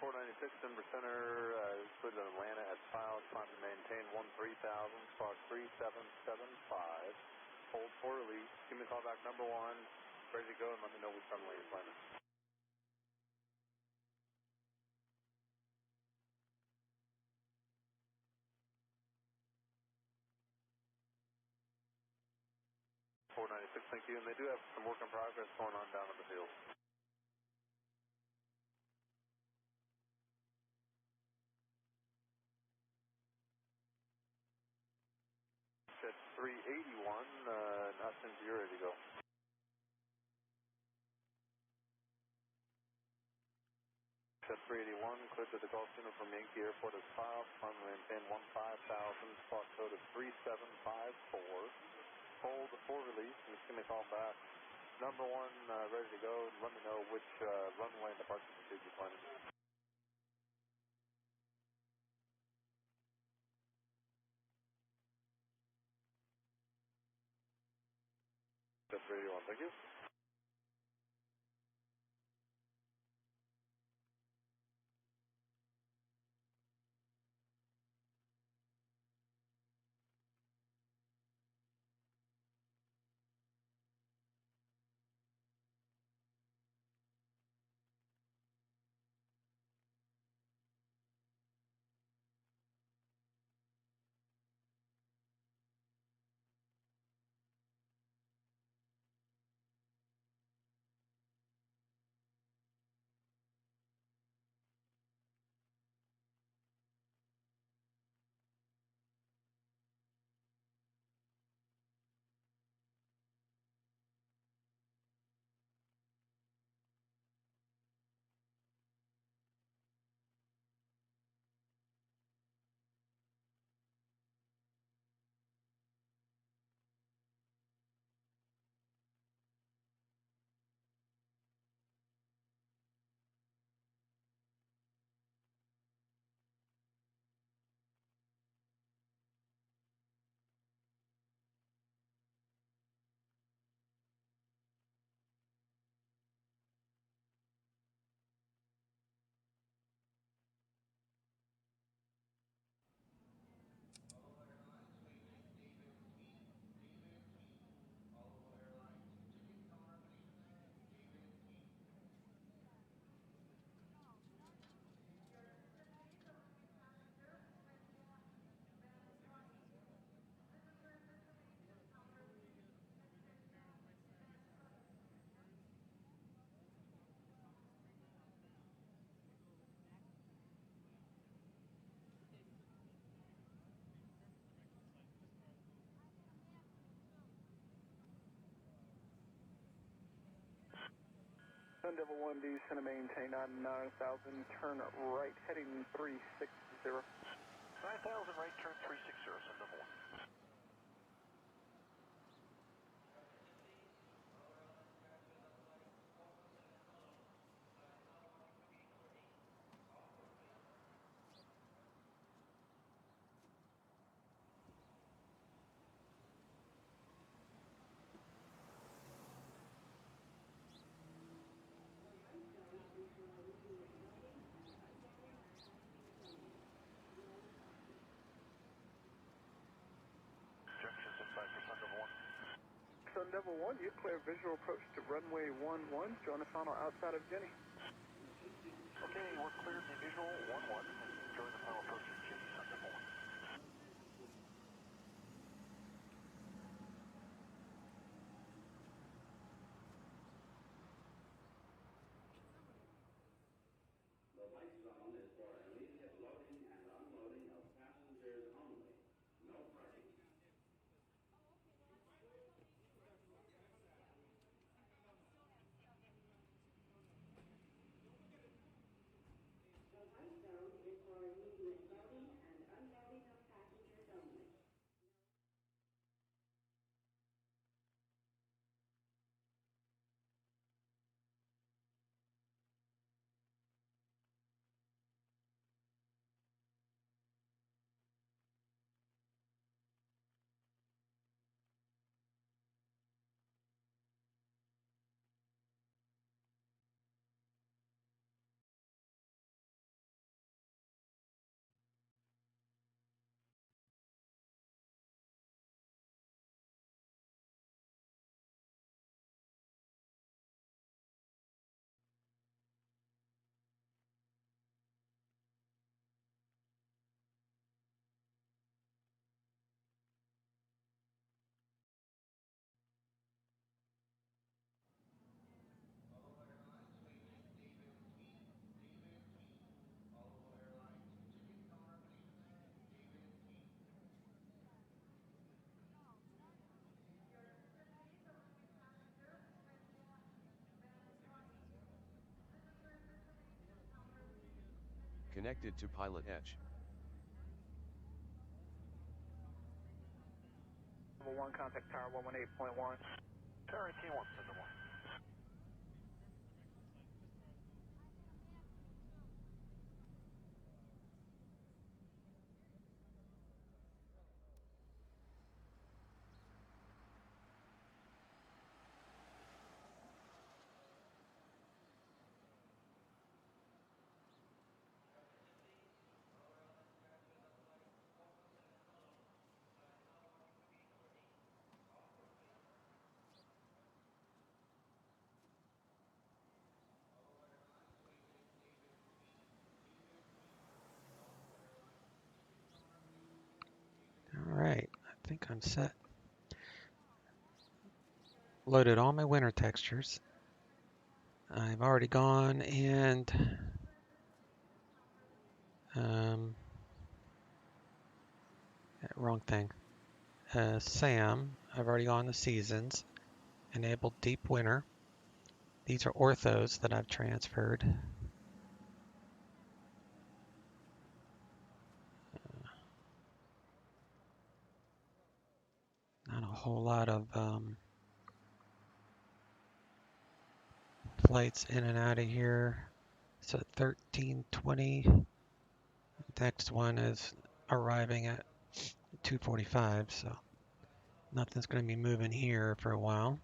496 Denver Center, included Atlanta at Cloud, climb to maintain 13,000, squawk 3775. Hold for release. Give me a call back number 1. Ready to go, and let me know which runway you're planning. Thank you, and they do have some work in progress going on down in the field. Set 381, nothing, you're ready to go. Set 381, cleared to the Gulf Signal from Yankee Airport as filed, climb to maintain 15,000, squawk code of 3754. Hold for release, and just give me a call back. Number 1, ready to go. Let me know which runway and departure procedure you're planning. Set 381, thank you. Devil 1D, center maintain 9,000, turn right, heading 360. 9,000 right, turn 360, Sun Devil 1. Junction 65 for Sun Devil 1. Sun Devil 1, you clear visual approach to runway 11, join the final outside of Jenny. Okay, we're cleared the visual 11, and join the final approach to Jenny, Sun Devil 1. The white zone is for immediate loading and unloading of passengers only. No parking. The white zone is for connected to PilotEdge. Level 1, contact tower 118.1. Tower 18, 1, send 1. All right, I think I'm set. Loaded all my winter textures. I've already gone and wrong thing. Sam, I've already gone the seasons, enabled deep winter. These are orthos that I've transferred. Not a whole lot of flights in and out of here. So 1320. Next one is arriving at 2:45, so nothing's going to be moving here for a while.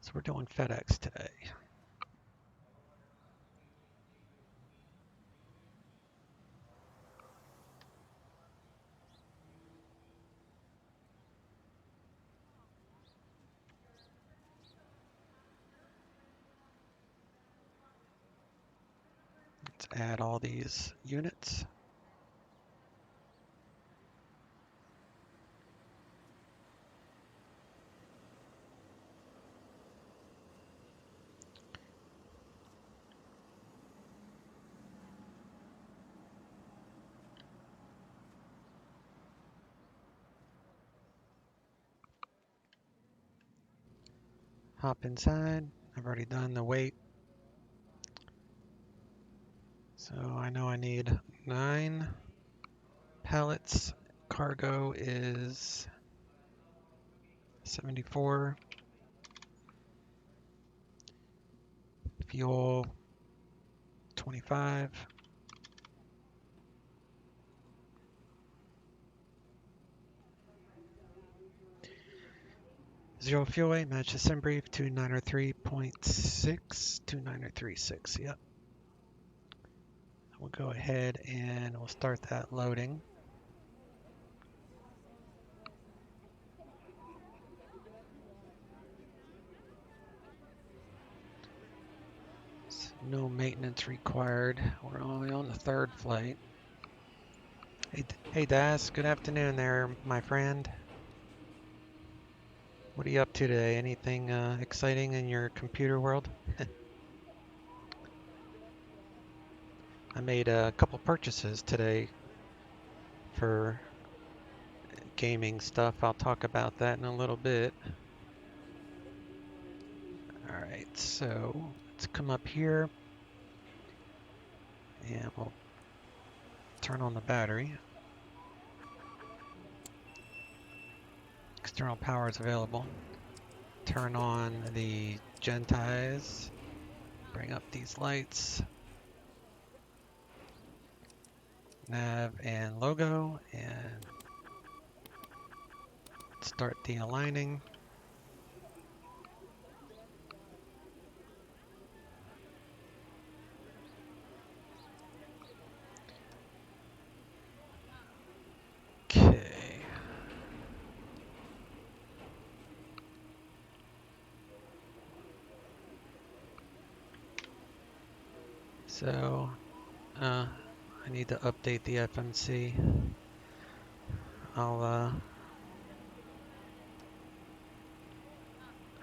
So we're doing FedEx today. Let's add all these units. Hop inside. I've already done the weight. So I know I need 9 pallets. Cargo is 74. Fuel 25. Zero fuel weight, match the sim brief, 2903.6, 2936, yep. We'll go ahead and we'll start that loading. No maintenance required. We're only on the 3rd flight. Hey Das, good afternoon there, my friend. What are you up to today? Anything exciting in your computer world? I made a couple purchases today for gaming stuff. I'll talk about that in a little bit. Alright, so let's come up here and we'll turn on the battery. External power is available. Turn on the Gentiles. Bring up these lights. Nav and logo, and start the aligning. Okay. So, I need to update the FMC.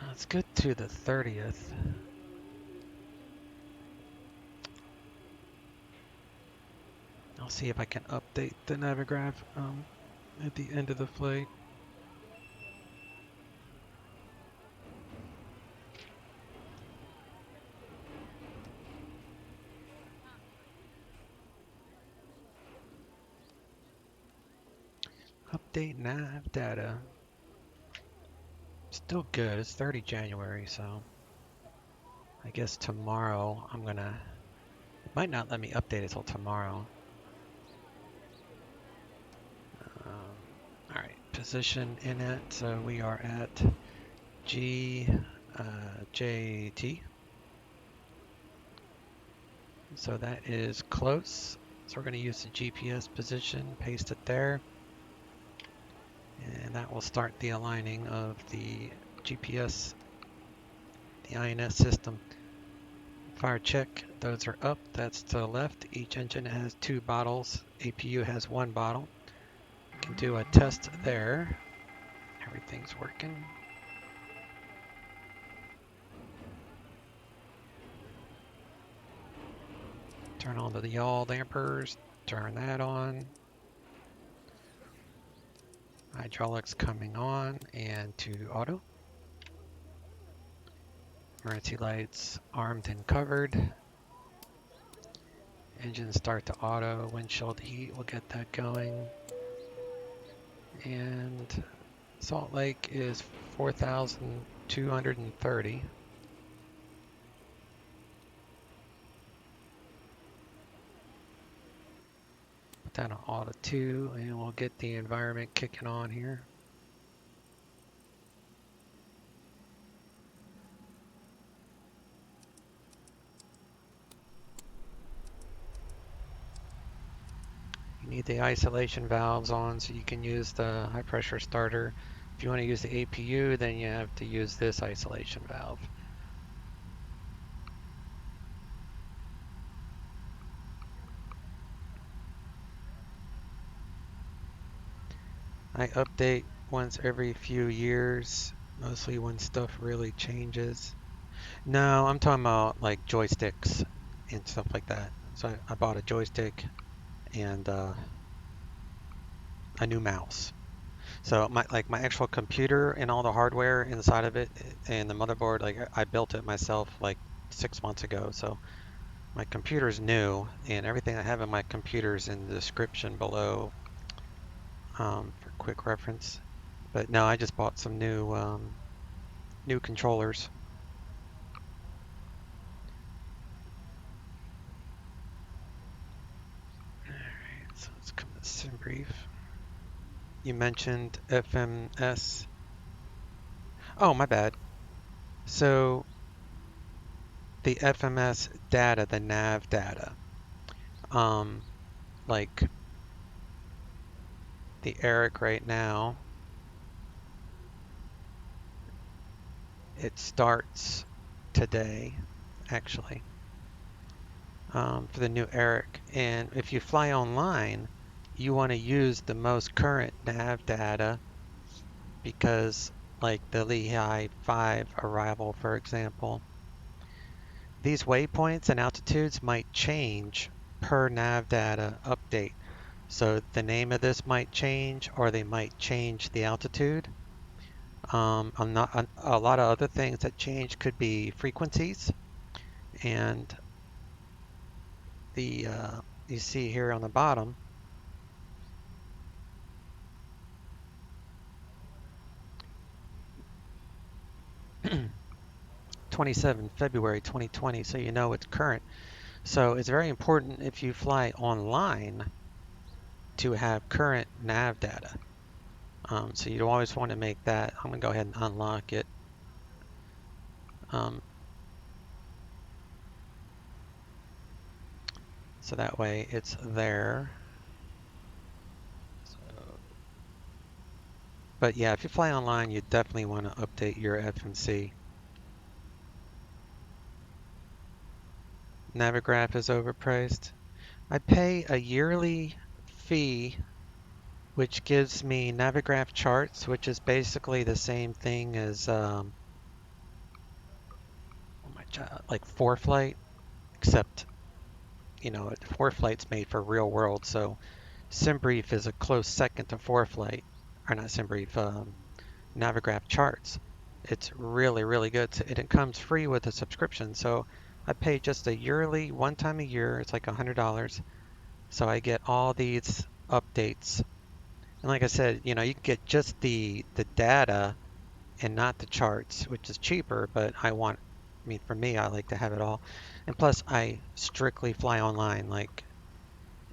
Let's get to the 30th. I'll see if I can update the Navigraph at the end of the flight. Update nav data. Still good. It's 30 January, so I guess tomorrow I'm gonna. It might not let me update it till tomorrow. All right, position in it. So we are at JT. So that is close. So we're going to use the GPS position, paste it there, and that will start the aligning of the GPS, the INS system. Fire check, those are up, that's to the left. Each engine has 2 bottles, APU has 1 bottle. We can do a test there. Everything's working. Turn on the yaw dampers, turn that on. Hydraulics coming on and to auto. Emergency lights armed and covered. Engine start to auto, windshield heat, we'll get that going. And Salt Lake is 4,230. Put that on auto 2 and we'll get the environment kicking on here. You need the isolation valves on so you can use the high pressure starter. If you want to use the APU, then you have to use this isolation valve. I update once every few years, mostly when stuff really changes. No, I'm talking about like joysticks and stuff like that. So I bought a joystick and a new mouse. So my actual computer and all the hardware inside of it and the motherboard, like I built it myself like 6 months ago. So my computer's new and everything I have in my computer is in the description below for quick reference. But no, I just bought some new controllers. All right, so let's come to sim brief. You mentioned FMS. Oh, my bad. So the FMS data, the nav data, like the Eric right now, it starts today, actually, for the new Eric. And if you fly online, you want to use the most current nav data because, like the Lehigh 5 arrival, for example, these waypoints and altitudes might change per nav data update. So the name of this might change, or they might change the altitude. A lot of other things that change could be frequencies, and the you see here on the bottom, February 2020, so you know it's current. So it's very important if you fly online to have current nav data. So you always want to make that. I'm going to go ahead and unlock it. So that way it's there. But yeah, if you fly online, you definitely want to update your FMC. Navigraph is overpriced. I pay a yearly fee, which gives me Navigraph charts, which is basically the same thing as like ForeFlight, except you know, ForeFlight's made for real world, so SimBrief is a close second to ForeFlight, or not SimBrief, Navigraph charts. It's really, really good. And it comes free with a subscription. So I pay just a yearly, one time a year. It's like $100. So I get all these updates And like I said, you know, you can get just the data and not the charts, which is cheaper, but I mean, for me, I like to have it all. And plus, I strictly fly online, like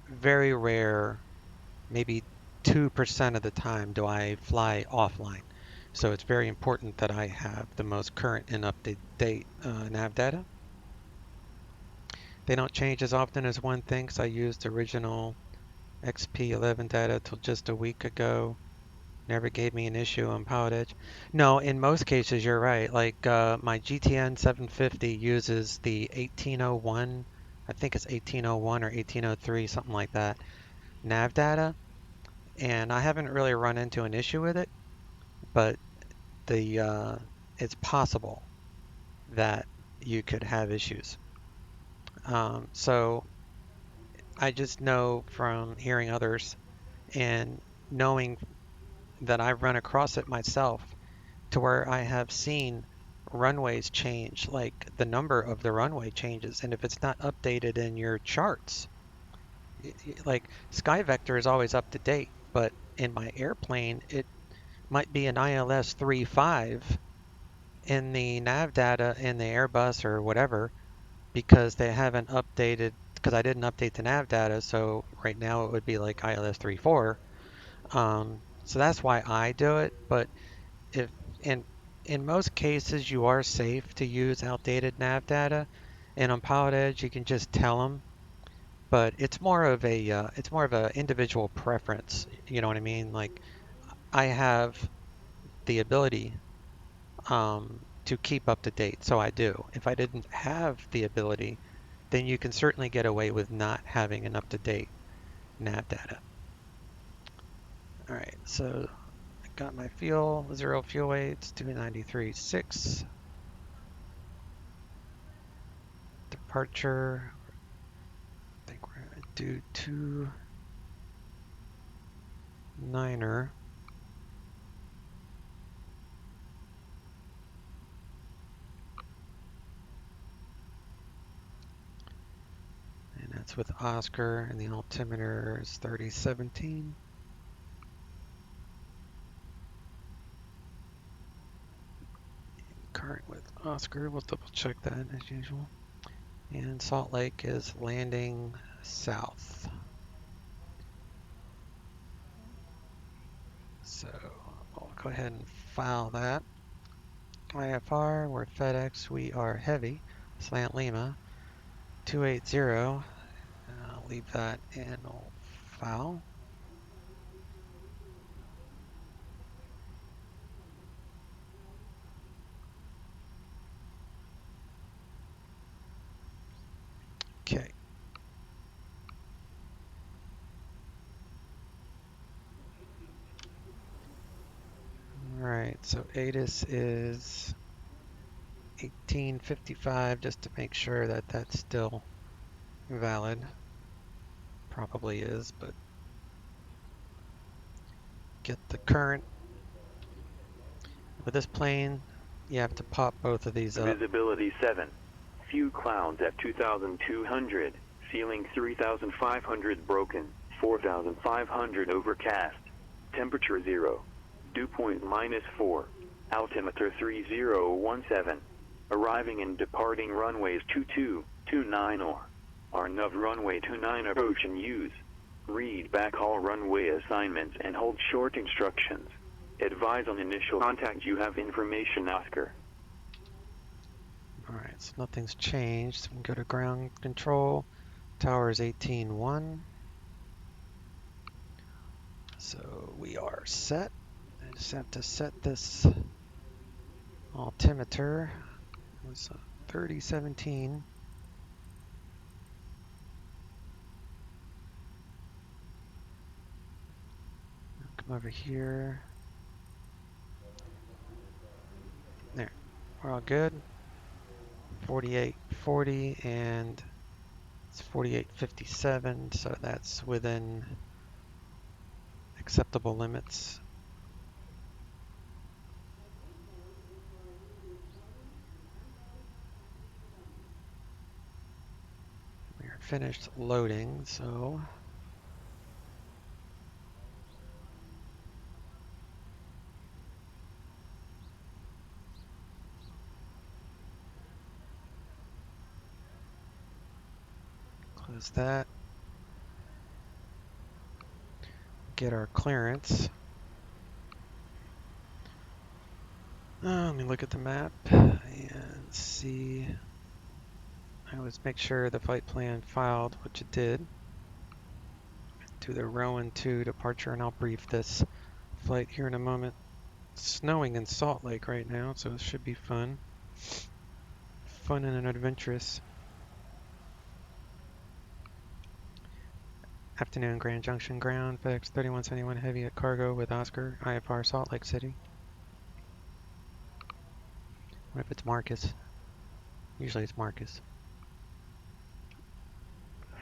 very rare, maybe 2% of the time do I fly offline. So it's very important that I have the most current and up-to-date nav data. They don't change as often as one thinks. I used original XP11 data till just a week ago. Never gave me an issue on PilotEdge. No, in most cases, you're right. Like my GTN 750 uses the 1801, I think it's 1801 or 1803, something like that, nav data. And I haven't really run into an issue with it, but it's possible that you could have issues. So I just know from hearing others and knowing that I've run across it myself to where I have seen runways change, like the number of the runway changes. And if it's not updated in your charts, like SkyVector is always up to date, but in my airplane, it might be an ILS 35 in the nav data in the Airbus or whatever because they haven't updated, because I didn't update the nav data. So right now it would be like ILS 34. So that's why I do it. But if in in most cases you are safe to use outdated nav data, and on PilotEdge you can just tell them. But it's more of a individual preference. You know what I mean? Like I have the ability to keep up to date, so I do. If I didn't have the ability, then you can certainly get away with not having an up to date nav data. All right, so I got my fuel, 0 fuel weights, 293.6. Departure, I think we're gonna do 29er. And that's with Oscar, and the altimeter is 3017. Current with Oscar, we'll double check that as usual. And Salt Lake is landing south. So we'll go ahead and file that. IFR, we're FedEx, we are heavy, Slant Lima, 280. I'll leave that in file. Okay. All right, so ATIS is 1855, just to make sure that that's still valid. Probably is, but get the current. With this plane, you have to pop both of these up. Visibility 7. Few clouds at 2,200. Ceiling 3,500 broken. 4,500 overcast. Temperature 0. Dew point -4. Altimeter 3017. Arriving and departing runways 22, 29 or Arnav runway 29 approach and use. Read back all runway assignments and hold short instructions. Advise on initial contact. You have information, Oscar. All right, so nothing's changed. So we can go to ground control. Tower is 18.1. So we are set. I just have to set this altimeter. It was 3017. Come over here. There, we're all good. 4840 and it's 4857, so that's within acceptable limits. We are finished loading, so close that. Get our clearance. Let me look at the map and see. I always make sure the flight plan filed, which it did. Do the Rowan 2 departure, and I'll brief this flight here in a moment. It's snowing in Salt Lake right now, so it should be fun. Fun and adventurous. Afternoon, Grand Junction ground, FedEx 3171 Heavy at cargo with Oscar, IFR Salt Lake City. What if it's Marcus? Usually it's Marcus.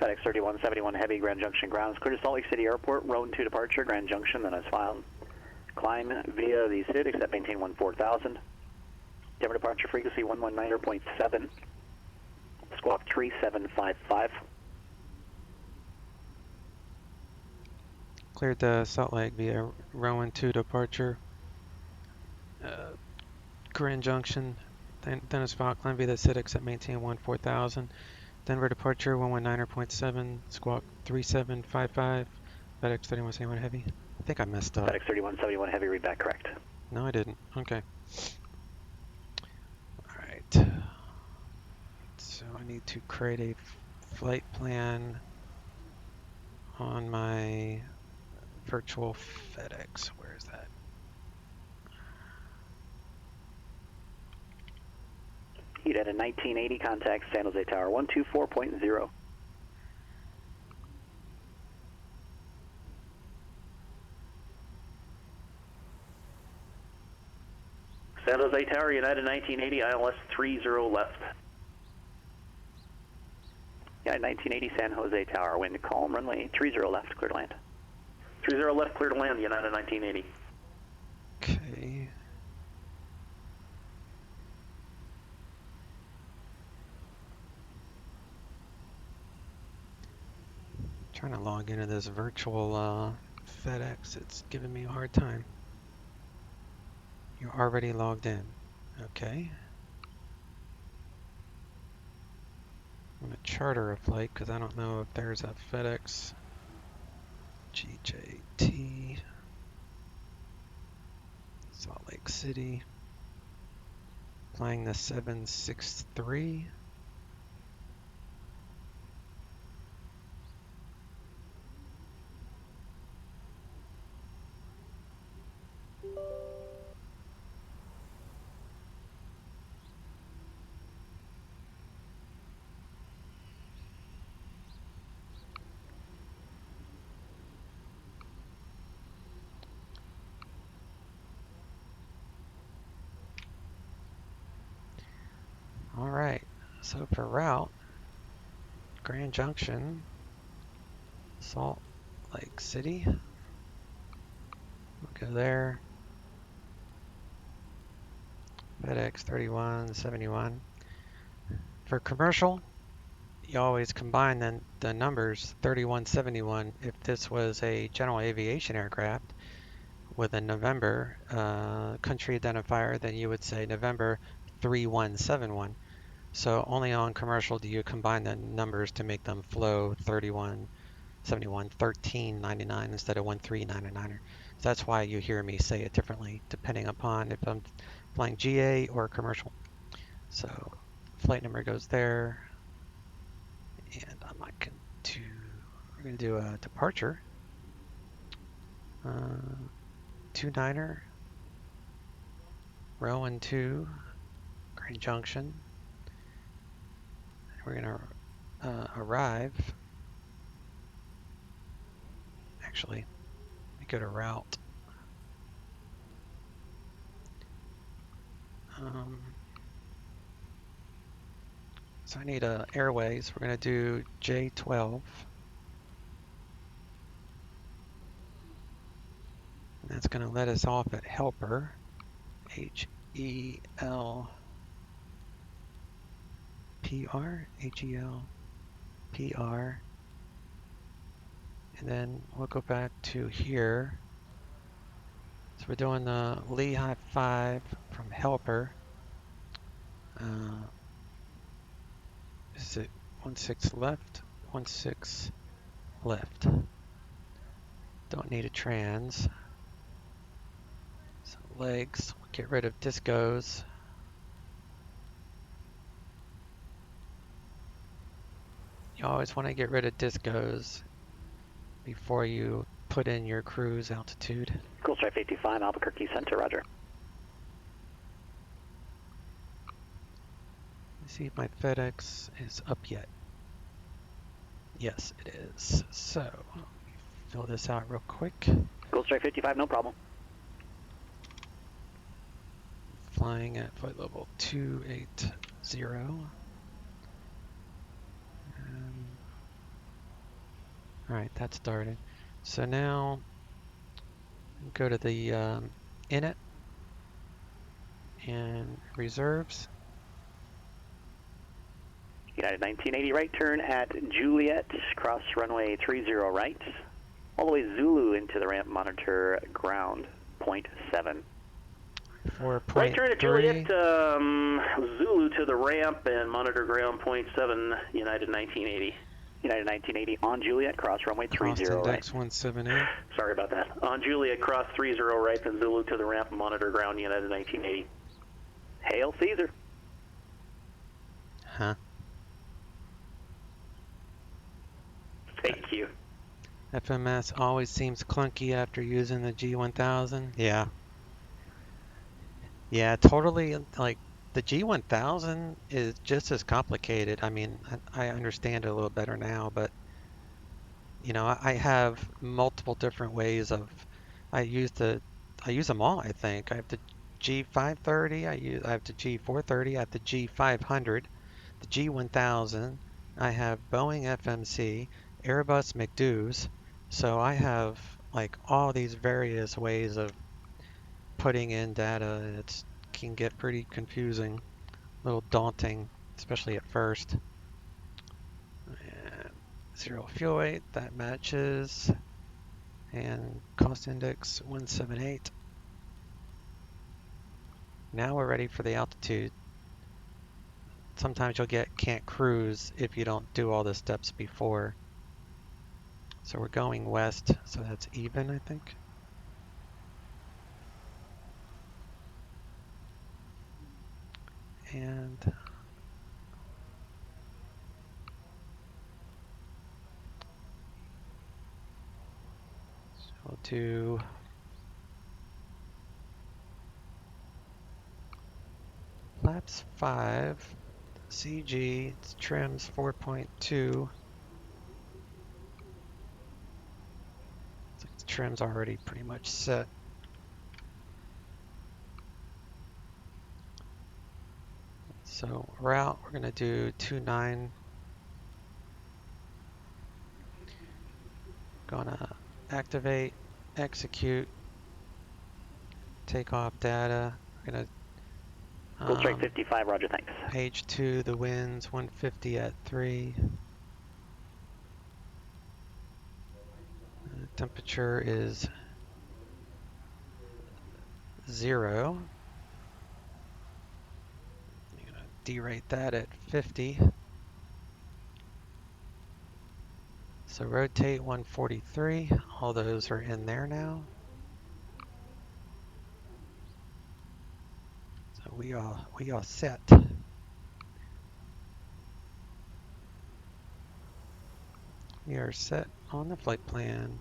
FedEx 3171 Heavy, Grand Junction grounds, clear to Salt Lake City Airport, Road 2 departure, Grand Junction, then as filed. Climb via the SID, except maintain 14,000. Denver departure frequency 119.7. Squawk 3755. Cleared the Salt Lake via Rowan 2 departure. Grand Junction, then as filed, climb via the SID, except maintain 14,000. Denver departure 119.7, squawk 3755, FedEx 3171 Heavy. I think I messed up. FedEx 3171 Heavy, read back correct. No, I didn't. Okay. Alright. So I need to create a flight plan on my virtual FedEx. Where is that? Heat at a 1980, contact San Jose Tower 124.0. San Jose Tower, United 1980, ILS 30 left. Yeah, 1980 San Jose Tower, wind calm, runway 30 left, clear to land. 30 left, clear to land, United 1980. Okay. Trying to log into this virtual FedEx. It's giving me a hard time. You're already logged in. Okay. I'm going to charter a flight because I don't know if there's a FedEx GJT Salt Lake City. Flying the 763. Alright, so for route, Grand Junction, Salt Lake City, we'll go there, FedEx 3171. For commercial, you always combine the numbers 3171 if this was a general aviation aircraft with a November country identifier, then you would say November 3171. So only on commercial do you combine the numbers to make them flow 3171, 1399 instead of 1399. So that's why you hear me say it differently depending upon if I'm flying GA or commercial. So flight number goes there, and I'm not going to. We're going to do a departure. 29er, Rowan 2, Grand Junction. We're going to arrive. Actually, let me go to route. So I need airways. We're going to do J12. And that's going to let us off at Helper. H-E-L-P-R. H-E-L-P-R. And then we'll go back to here. So we're doing the Lehigh 5 from Helper. Is it 16 left? 16 lift. Don't need a trans. So legs, get rid of discos. You always want to get rid of discos before you put in your cruise altitude. Cool Stripe 55, Albuquerque Center, roger. Let's see if my FedEx is up yet. Yes, it is. So, let me fill this out real quick. Cool Stripe 55, no problem. Flying at flight level 280. Alright, that started. So now, go to the init and reserves. United 1980 right turn at Juliet, cross runway 30 right. All the way Zulu into the ramp, monitor ground, 0.7. 4.3. Right turn at Juliet, Zulu to the ramp and monitor ground, 0.7, United 1980. United 1980 on Juliet, cross runway 30 Cost right. index 178. Sorry about that. On Juliet, cross 30 right and Zulu to the ramp, monitor ground, United 1980. Hail Caesar. Huh. Thank you. FMS always seems clunky after using the G1000. Yeah. Yeah, totally. Like, the G1000 is just as complicated. I mean, I understand it a little better now, but, you know, I have multiple different ways of, I use them all, I think. I have the G530, I have the G430, I have the G500, the G1000, I have Boeing FMC, Airbus McDoos, so I have like all these various ways of putting in data, and it can get pretty confusing, a little daunting, especially at first. And 0 fuel weight, that matches, and cost index 178. Now we're ready for the altitude. Sometimes you'll get can't cruise if you don't do all the steps before. So we're going west, so that's even, I think. And so we'll do flaps 5, CG, it's trims 4.2. The trim's already pretty much set. So route, we're gonna do 29. Gonna activate, execute, take off data. We're gonna Cool Strike 55, roger, thanks. page 2, the winds 150 at 3. Temperature is 0. I'm gonna derate that at 50. So rotate 143. All those are in there now. So we are set. We are set on the flight plan.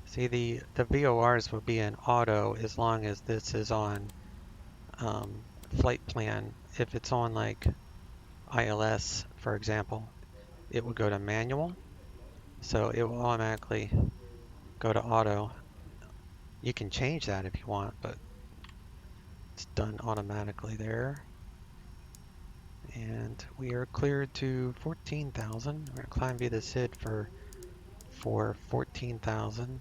See, the VORs will be in auto as long as this is on flight plan. If it's on like ILS, for example, it will go to manual. So it will automatically go to auto. You can change that if you want, but it's done automatically there. And we are cleared to 14,000. We're going to climb via the SID for 14,000.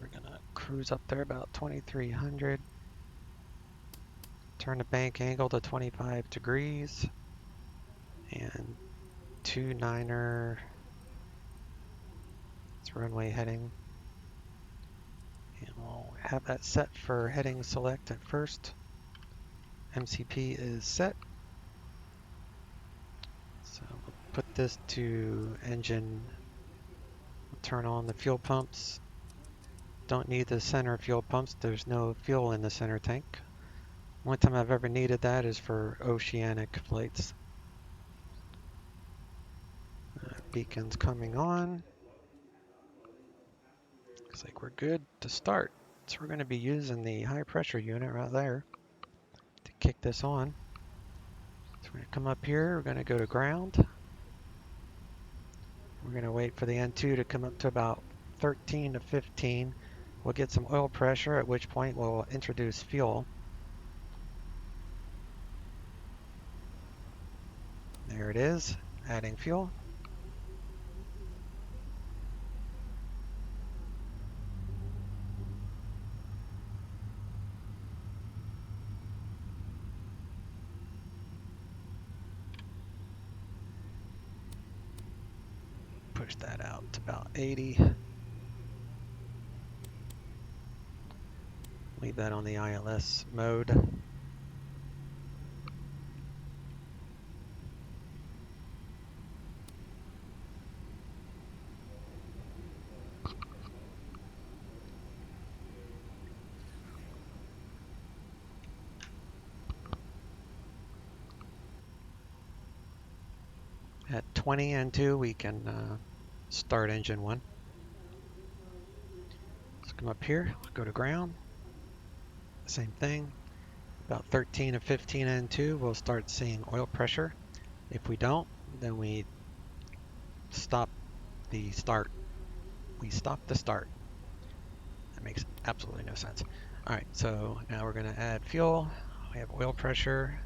We're going to cruise up there about 2,300. Turn the bank angle to 25 degrees. And 29er. It's runway heading. And we'll have that set for heading select at first. MCP is set. So we'll put this to engine. We'll turn on the fuel pumps. Don't need the center fuel pumps. There's no fuel in the center tank. One time I've ever needed that is for oceanic flights. Beacon's coming on. Looks like we're good to start. So we're going to be using the high pressure unit right there to kick this on. So we're going to come up here. We're going to go to ground. We're going to wait for the N2 to come up to about 13 to 15. We'll get some oil pressure, at which point we'll introduce fuel. There it is, adding fuel. Push that out to about 80. Leave that on the ILS mode. At 20 N2, we can start engine 1. Let's come up here, go to ground. Same thing. About 13 to 15 N2, we'll start seeing oil pressure. If we don't, then we stop the start. We stop the start. That makes absolutely no sense. All right, so now we're going to add fuel. We have oil pressure.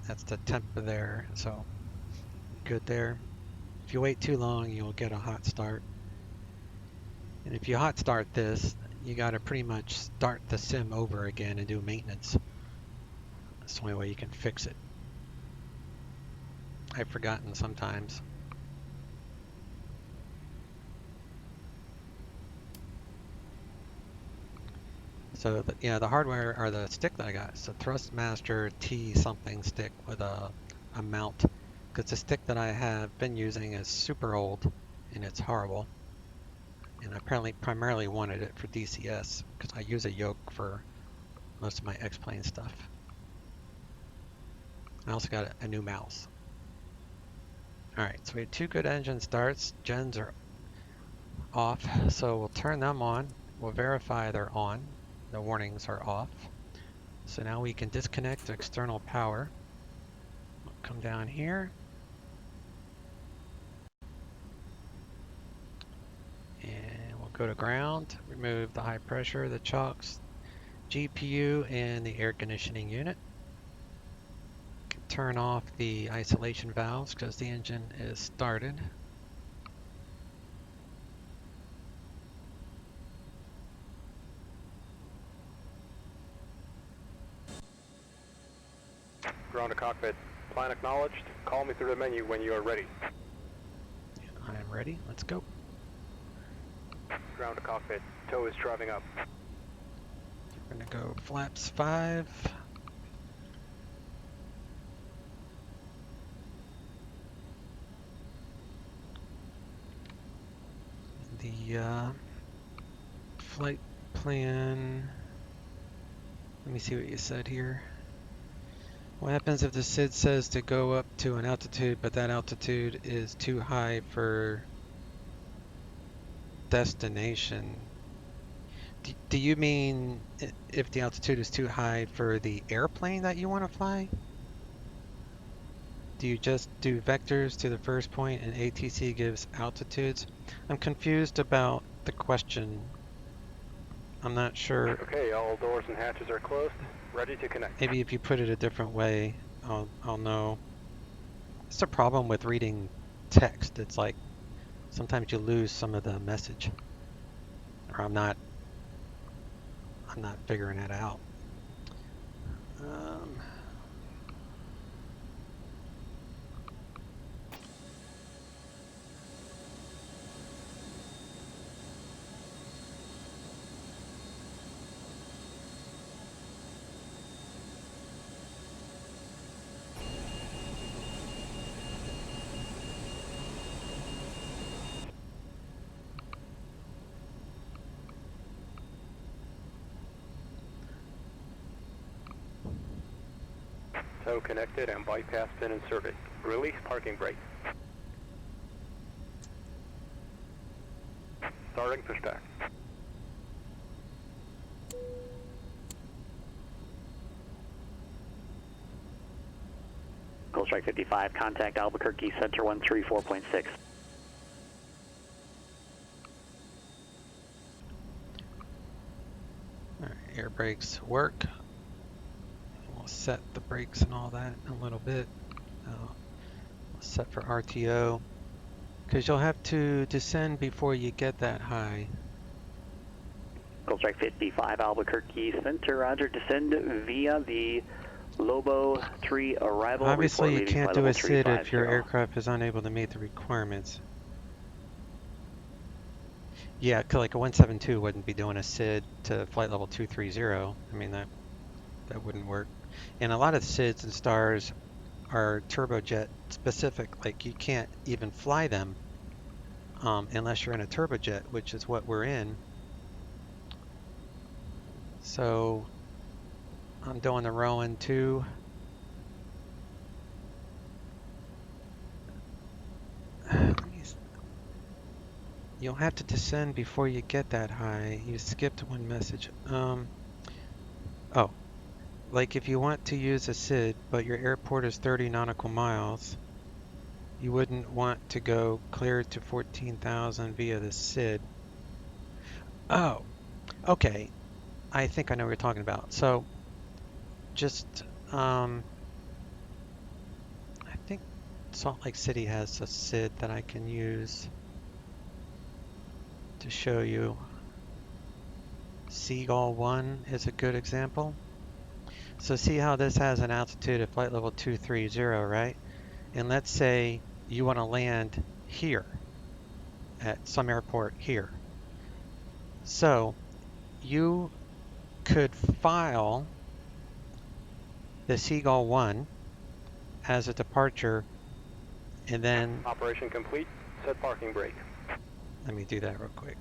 That's the temp there, so good there. If you wait too long, you'll get a hot start. And if you hot start this, you got to pretty much start the sim over again and do maintenance. That's the only way you can fix it. I've forgotten sometimes. So the hardware, or the stick that I got, it's a Thrustmaster T something stick with a mount. Because the stick that I have been using is super old and it's horrible. And I primarily wanted it for DCS because I use a yoke for most of my X-Plane stuff. I also got a new mouse. Alright, so we had 2 good engine starts. Gens are off, so we'll turn them on. We'll verify they're on. The warnings are off. So now we can disconnect external power. We'll come down here. And we'll go to ground, remove the high pressure, the chocks, GPU, and the air conditioning unit. Turn off the isolation valves because the engine is started. Ground to cockpit. Plan acknowledged. Call me through the menu when you are ready. I am ready. Let's go. Ground to cockpit. Tow is driving up. We're going to go flaps 5. The flight plan. Let me see what you said here. What happens if the SID says to go up to an altitude, but that altitude is too high for destination? Do you mean if the altitude is too high for the airplane that you want to fly? Do you just do vectors to the first point and ATC gives altitudes? I'm confused about the question. I'm not sure. Okay, all doors and hatches are closed. Ready to connect. Maybe if you put it a different way, I'll know. It's a problem with reading text. It's like sometimes you lose some of the message. Or I'm not I'm not figuring that out. Tow connected and bypass pin inserted. Release parking brake. Starting pushback. Gold Strike 55, contact Albuquerque Center 134.6. All right, air brakes work. We'll set the brakes and all that in a little bit. We'll set for RTO, because you'll have to descend before you get that high. Gold Strike 55, Albuquerque Center, roger, descend via the Lobo 3 arrival. Obviously, you Report can't leaving do a flight SID level if your 350. aircraft is unable to meet the requirements. Yeah, like a 172 wouldn't be doing a SID to flight level 230. I mean, that wouldn't work. And a lot of SIDs and stars are turbojet specific. Like, you can't even fly them unless you're in a turbojet, which is what we're in. So I'm doing the Rowan 2. You'll have to descend before you get that high. You skipped one message. Oh, like if you want to use a SID, but your airport is 30 nautical miles, you wouldn't want to go clear to 14,000 via the SID. Oh, okay. I think I know what you're talking about. So, just, I think Salt Lake City has a SID that I can use to show you. Seagull 1 is a good example. So see how this has an altitude of flight level 230, right? And let's say you want to land here at some airport here. So you could file the Seagull 1 as a departure, and then Operation complete. Set parking brake. let me do that real quick.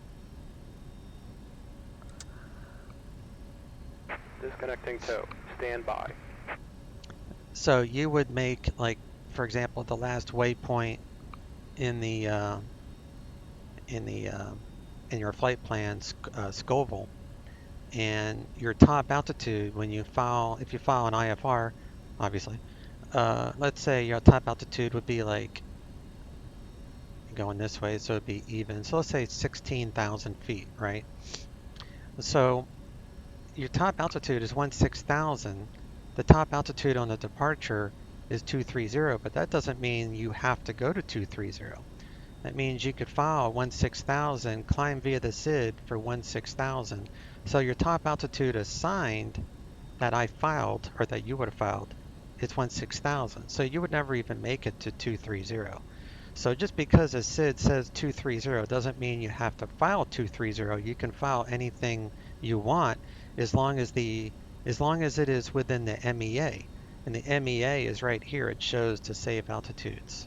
Disconnecting tow. Stand by. So you would make, like, for example, the last waypoint in the in your flight plan, Scoville, and your top altitude when you file, if you file an IFR, obviously, let's say your top altitude would be like going this way, so it'd be even. So let's say it's 16,000 feet, right? So your top altitude is 16,000. The top altitude on the departure is 230, but that doesn't mean you have to go to 230. That means you could file 16,000, climb via the SID for 16,000. So your top altitude assigned that I filed, or that you would have filed, is 16,000. So you would never even make it to 230. So just because a SID says 230 doesn't mean you have to file 230. You can file anything you want as long as it is within the MEA. And the MEA is right here. It shows to save altitudes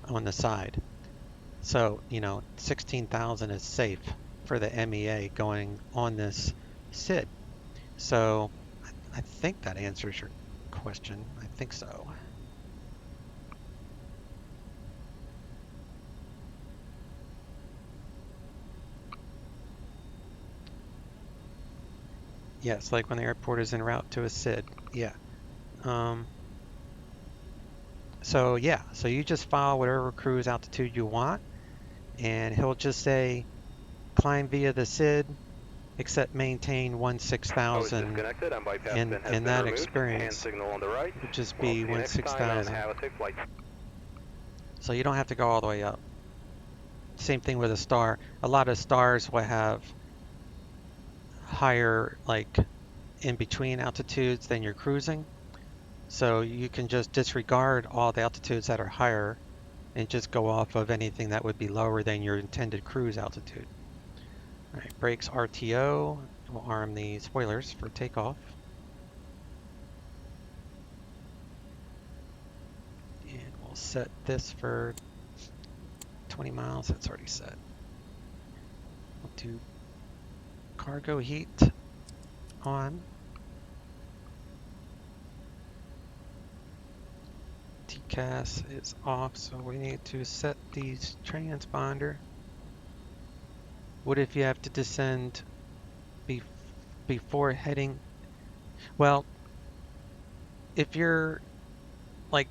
on the side. So, 16,000 is safe for the MEA going on this SID. So I think that answers your question. I think so. Yes, like when the airport is en route to a SID. Yeah. So you just file whatever cruise altitude you want, and he'll just say climb via the SID, except maintain 16,000. Disconnected and bypass in pin has been that removed. experience, Hand signal on the right. would just We'll be see you next time and 16,000. have a safe flight. So you don't have to go all the way up. Same thing with a star. A lot of stars will have higher, like in between altitudes than you're cruising. So you can just disregard all the altitudes that are higher and just go off of anything that would be lower than your intended cruise altitude. All right, brakes RTO. We'll arm the spoilers for takeoff. And we'll set this for 20 miles. That's already set. We'll do cargo heat on. TCAS is off, so we need to set the transponder. What if you have to descend before heading? Well, if you're like,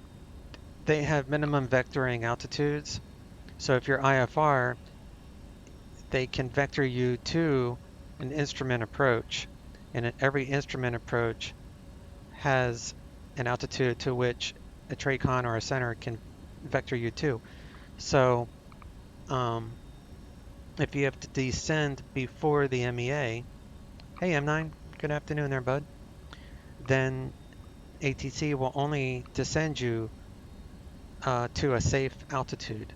they have minimum vectoring altitudes, so if you're IFR, they can vector you to an instrument approach, and every instrument approach has an altitude to which a TRACON or a center can vector you to. So if you have to descend before the MEA, hey M9, good afternoon there, bud, then ATC will only descend you to a safe altitude.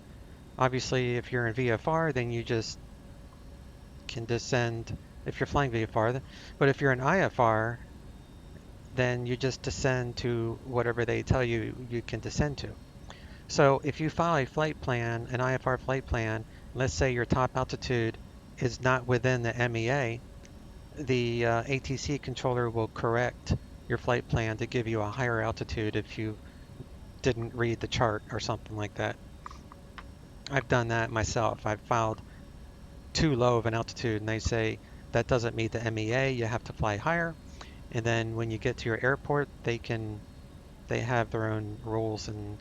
Obviously, if you're in VFR, then you just can descend if you're flying VFR. But if you're in IFR, then you just descend to whatever they tell you you can descend to. So if you file a flight plan, an IFR flight plan, let's say your top altitude is not within the MEA, the ATC controller will correct your flight plan to give you a higher altitude if you didn't read the chart or something like that. I've done that myself. I've filed too low of an altitude and they say that doesn't meet the MEA, you have to fly higher. And then when you get to your airport, they have their own rules and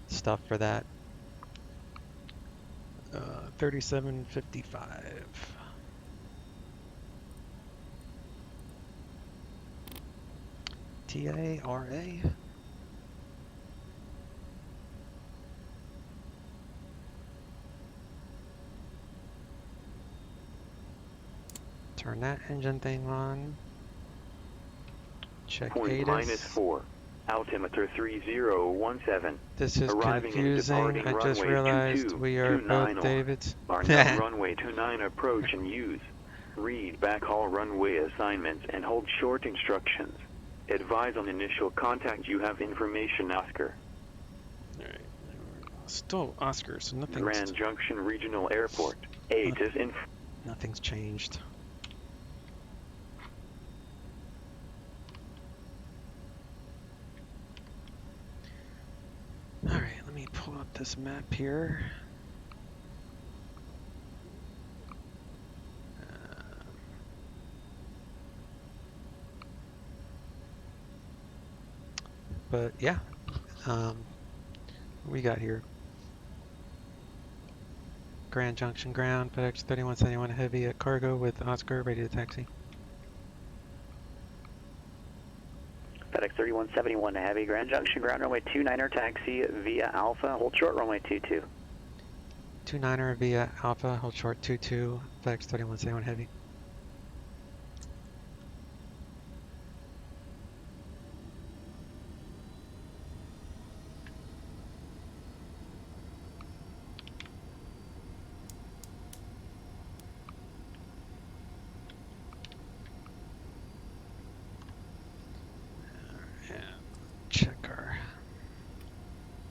stuff for that. 3755. TARA. Turn that engine thing on. Check Point ATIS. -4. Altimeter 3017. This is Arriving confusing. and departing I just runway realized 22, we are 29 both Davids. Are now runway 29 approach and use. Read backhaul runway assignments and hold short instructions. Advise on initial contact. You have information, Oscar. Alright. Still Oscar, so nothing's... Grand Junction Regional Airport. ATIS in... Nothing's changed. Alright, let me pull up this map here. But yeah, what we got here. Grand Junction ground, FedEx 3171 heavy at cargo with Oscar ready to taxi. FedEx 3171 heavy, Grand Junction ground, runway 29er taxi via Alpha, hold short runway 22. 29er via Alpha, hold short 22, FedEx 3171 heavy.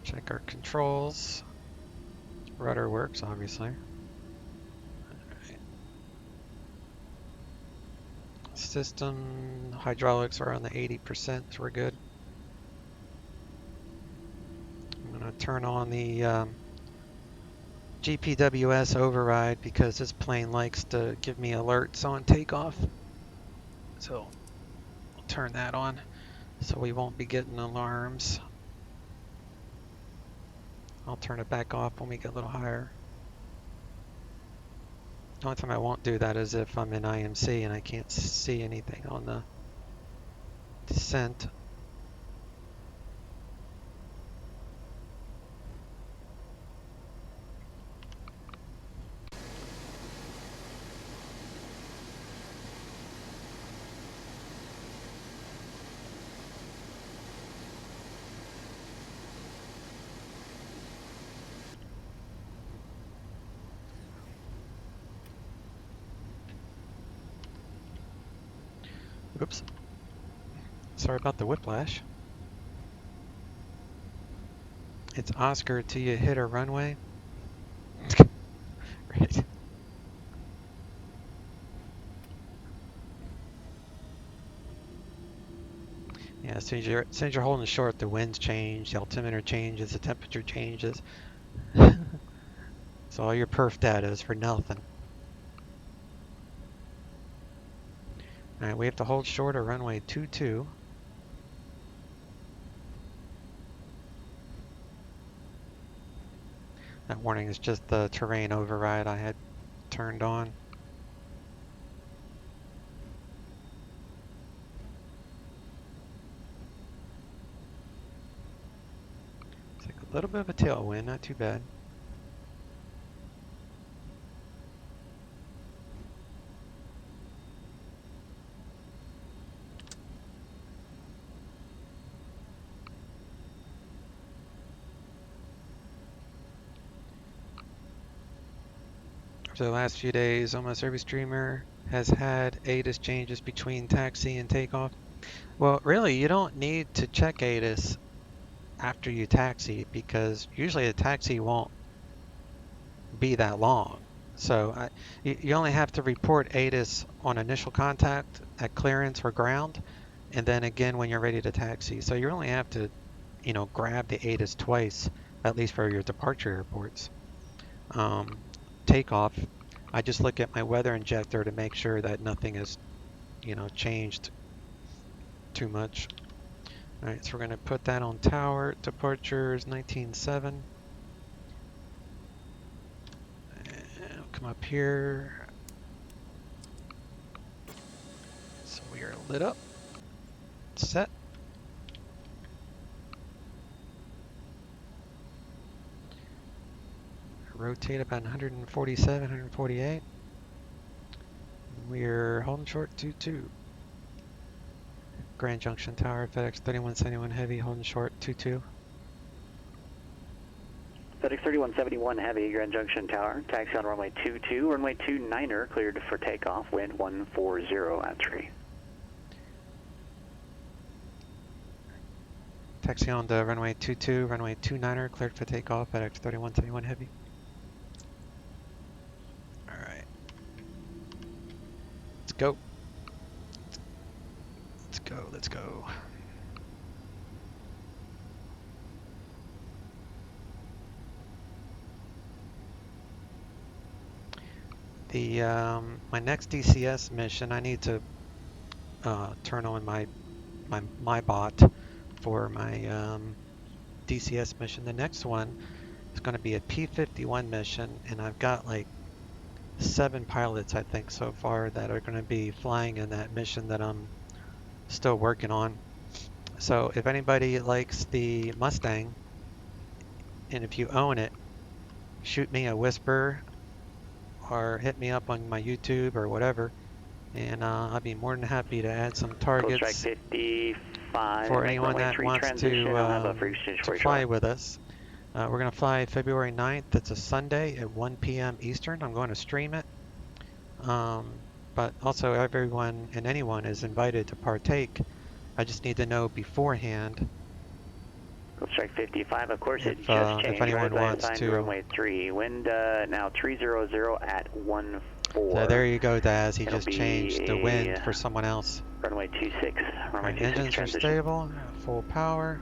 Check our controls. Rudder works, obviously. Right. System hydraulics are on the 80%, so we're good. I'm going to turn on the GPWS override because this plane likes to give me alerts on takeoff. So I'll turn that on so we won't be getting alarms. I'll turn it back off when we get a little higher. The only time I won't do that is if I'm in IMC and I can't see anything on the descent. Oops. Sorry about the whiplash. It's Oscar till you hit a runway. Right. Yeah, as soon as you're holding short, the winds change, the altimeter changes, the temperature changes. So all your perf data is for nothing. All right, we have to hold short of runway 22. That warning is just the terrain override I had turned on. It's like a little bit of a tailwind, not too bad. For the last few days, almost every streamer has had ATIS changes between taxi and takeoff. Well, really, you don't need to check ATIS after you taxi because usually a taxi won't be that long. So you only have to report ATIS on initial contact at clearance or ground, and then again when you're ready to taxi. So you only have to, grab the ATIS twice, at least for your departure airports. Takeoff, I just look at my weather injector to make sure that nothing has, changed too much. All right, so we're going to put that on tower. Departures 19.7. And I'll come up here. So we are lit up. Set. Rotate about 147, 148. We're holding short 22. Grand Junction Tower, FedEx 3171 Heavy, holding short 22. FedEx 3171 Heavy, Grand Junction Tower, taxi on runway 22, runway 29er, cleared for takeoff, wind 140 at 3. Taxi on the runway 22, runway 29er, cleared for takeoff, FedEx 3171 Heavy. Alright. Let's go. Let's go. The my next DCS mission, I need to turn on my bot for my DCS mission. The next one is going to be a P51 mission, and I've got like 7 pilots, I think, so far that are going to be flying in that mission that I'm still working on. So if anybody likes the Mustang, and if you own it, shoot me a whisper or hit me up on my YouTube or whatever, and I'll be more than happy to add some targets for anyone that wants to fly with us. We're going to fly February 9th. It's a Sunday at 1 p.m. Eastern. I'm going to stream it. But also everyone and anyone is invited to partake. I just need to know beforehand. Strike 55, of course, it just changed. If anyone wants to. Runway 3, wind now 300 at 14. So there you go, Daz. He just changed the wind for someone else. Runway 26. Runway 26 engines transition. are stable, full power.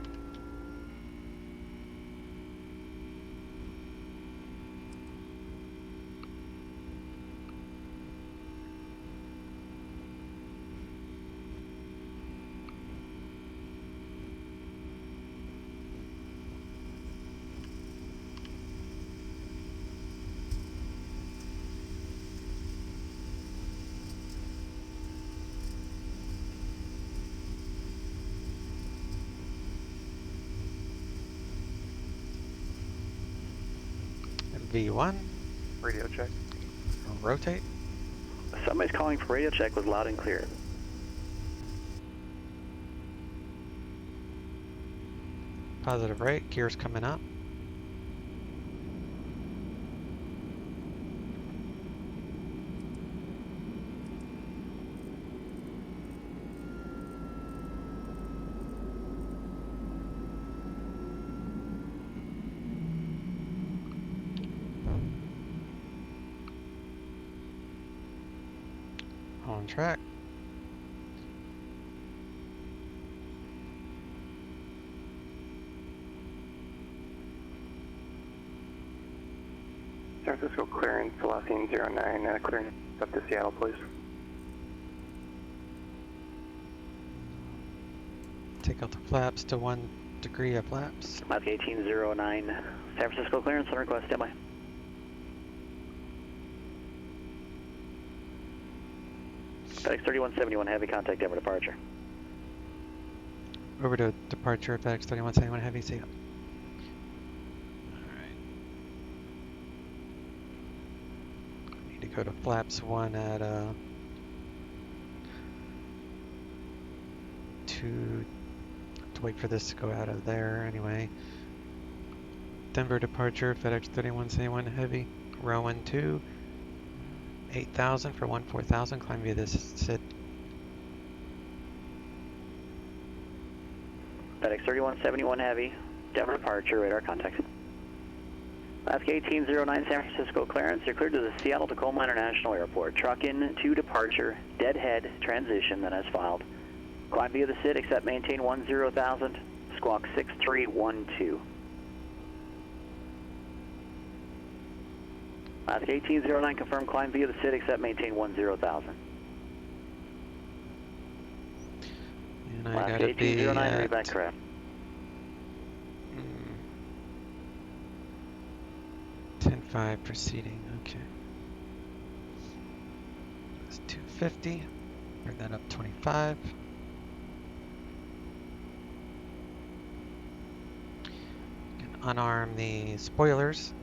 V1. Radio check. Rotate. Somebody's calling for radio check, was loud and clear. Positive rate, gears coming up. on track. San Francisco clearance, Velocity 09, clearance up to Seattle, please. Take out the flaps to 1 degree of flaps. Mike 1809, San Francisco clearance on request, standby. FedEx 3171, heavy contact Denver departure. Over to departure, FedEx 3171 heavy, see ya. Alright. Need to go to flaps 1 at 2. To wait for this to go out of there anyway. Denver departure, FedEx 3171 heavy, Rowan 2. 8,000 for 14,000, climb via this SID. FedEx 3171 heavy, Denver departure, radar contact. Alaska 1809, San Francisco clearance. You're cleared to the Seattle Tacoma International Airport. Truck in to departure, deadhead transition that has filed. Climb via the SID, accept maintain 10,000, squawk 6312. Alaska 1809, confirm climb via the SID, accept maintain 10,000. And I Alaska gotta be 1809, at read back correct. 10-5 proceeding, okay. That's 250, bring that up 25. Can unarm the spoilers.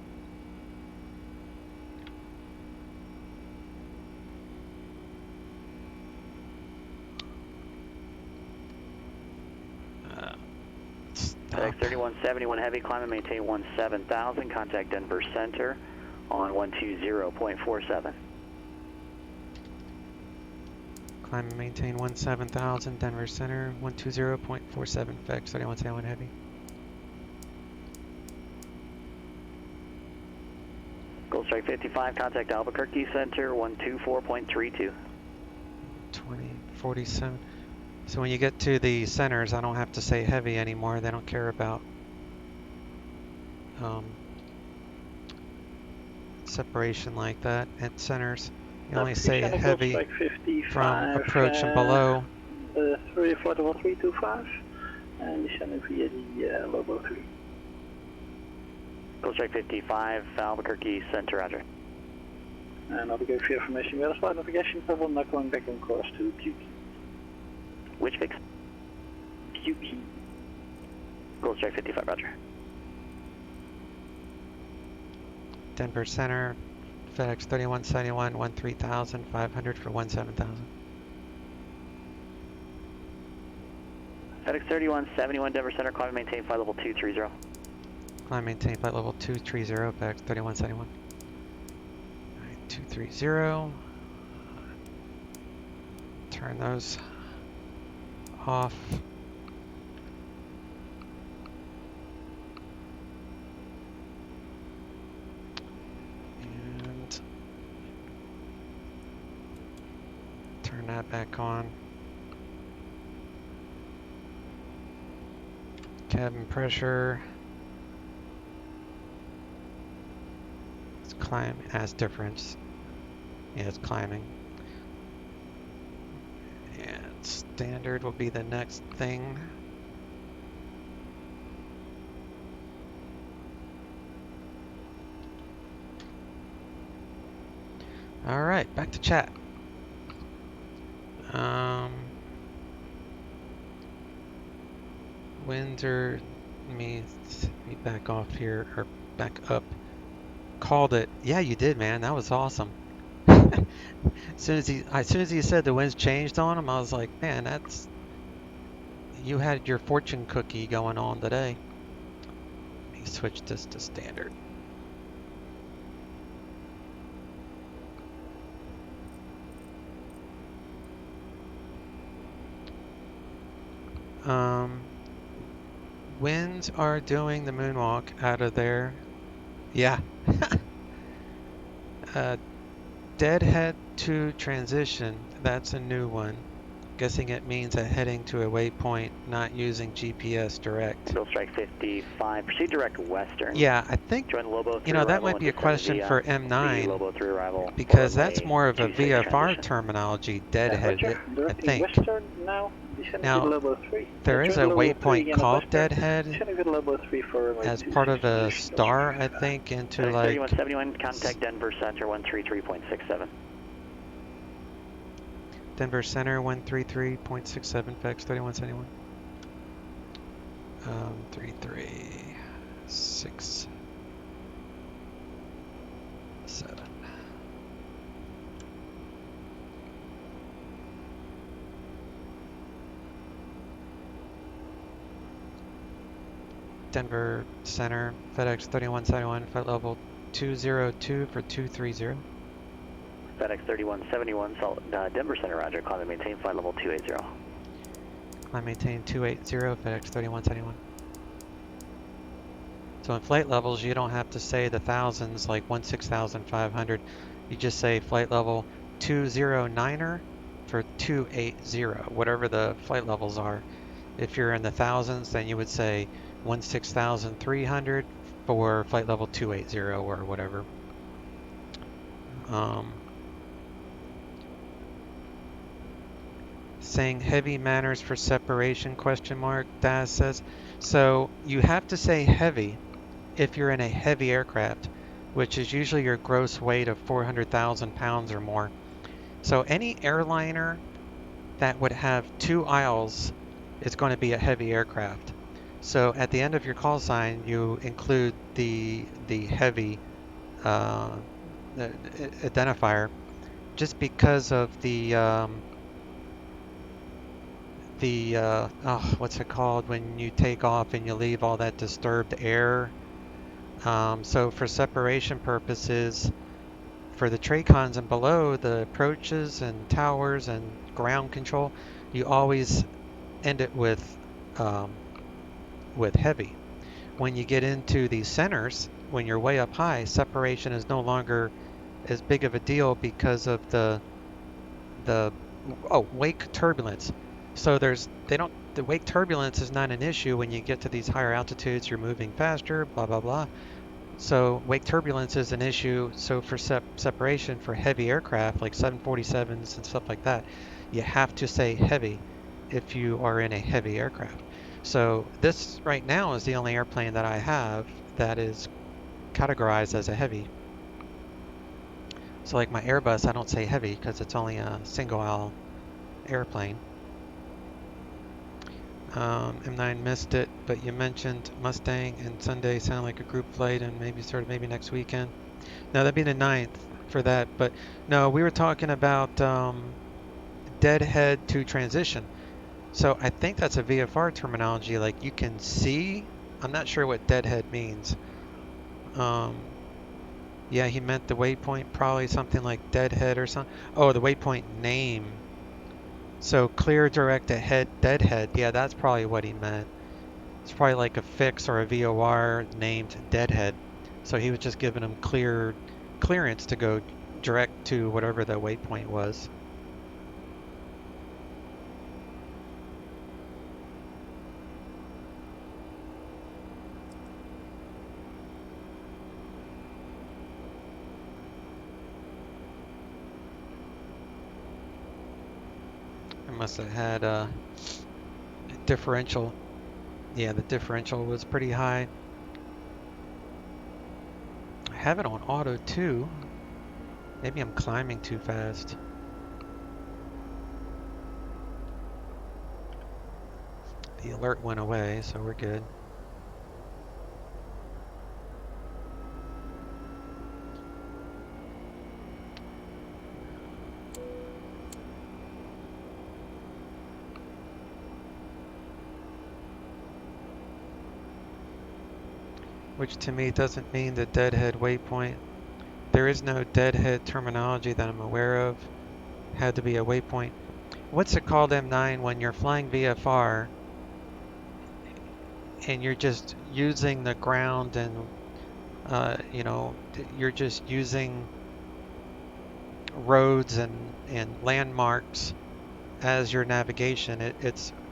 FedEx 3171 heavy, climb and maintain 17,000, contact Denver Center on 120.47. Climb and maintain 17,000, Denver Center, 120.47, FedEx 3171 heavy. Gold Strike 55, contact Albuquerque Center, 124.32. 2047. So when you get to the centers, I don't have to say heavy anymore. They don't care about separation like that at centers. You only say heavy from approach and below. 341-325 and descending via the Lobo 3. Gold Strike 55, Albuquerque Center, roger. And navigate for information, we have a flight navigation level, not going back on course to QQ. Which fix? QQ. Gold Strike 55, roger. Denver Center, FedEx 3171, 13,500 for 17,000. FedEx 3171, Denver Center, climb and maintain flight level 230. Climb maintain flight level 230, FedEx 3171. Alright, 230. Turn those off. And turn that back on. Cabin pressure. Let's climb as difference. Yeah, it's climbing. And standard will be the next thing. All right, back to chat. Winds are, let me back off here, or back up. Called it. Yeah, you did, man. That was awesome. As soon as he said the winds changed on him, I was like, man, that's, you had your fortune cookie going on today. He switched this to standard. Winds are doing the moonwalk out of there. Yeah. deadhead to transition, that's a new one. Guessing it means a heading to a waypoint, not using GPS direct. Bill Strike 55, proceed direct western. Yeah, I think, Join Lobo 3 you know, that arrival might be a and descend question via for the M9 Lobo 3 arrival. because for that's runway more of a 26 VFR transition. terminology, deadhead, Roger, I directly think. western now, descending Now, to Lobo 3. There is a Join Lobo 3 waypoint again at called western, deadhead descending to Lobo 3 for runway as 26 part of a transition. star, I think, into FedEx like 3171, contact Denver Center 133.67. Denver Center 133.67, FedEx 3171. 336. 7. Denver Center, FedEx 3171, flight level 202 for 230. FedEx 3171, Denver Center, roger, climb and maintain flight level 280. Climb maintain 280, FedEx 3171. So in flight levels, you don't have to say the thousands like 16,500. You just say flight level 209er for 280, whatever the flight levels are. If you're in the thousands, then you would say 16,300 for flight level 280 or whatever. Saying heavy manners for separation, question mark, Daz says. So you have to say heavy if you're in a heavy aircraft, which is usually your gross weight of 400,000 pounds or more. So any airliner that would have 2 aisles is going to be a heavy aircraft. So at the end of your call sign, you include the heavy identifier, just because of what's it called when you take off and you leave all that disturbed air. So for separation purposes, for the TRACONs and below, the approaches and towers and ground control, you always end it with heavy. When you get into these centers, when you're way up high, separation is no longer as big of a deal because of the wake turbulence. So the wake turbulence is not an issue when you get to these higher altitudes. You're moving faster, blah blah blah. So wake turbulence is an issue. So for separation for heavy aircraft like 747s and stuff like that, you have to say heavy if you are in a heavy aircraft. So this right now is the only airplane that I have that is categorized as a heavy. So like my Airbus, I don't say heavy because it's only a single aisle airplane. M9 missed it, but you mentioned Mustang and Sunday sound like a group flight and maybe next weekend. No, that'd be the 9th for that. But no, we were talking about deadhead to transition. So I think that's a VFR terminology. Like you can see, I'm not sure what deadhead means. Yeah, he meant the waypoint, probably something like deadhead or something. Oh, the waypoint name. So clear direct ahead deadhead. Yeah, that's probably what he meant. It's probably like a fix or a VOR named deadhead. So he was just giving him clearance to go direct to whatever the waypoint was. I must have had a differential. Yeah, the differential was pretty high. I have it on auto too. Maybe I'm climbing too fast. The alert went away, so we're good. Which to me doesn't mean the deadhead waypoint. There is no deadhead terminology that I'm aware of. Had to be a waypoint. What's it called, M9, when you're flying VFR and you're just using the ground and you're just using roads and landmarks as your navigation.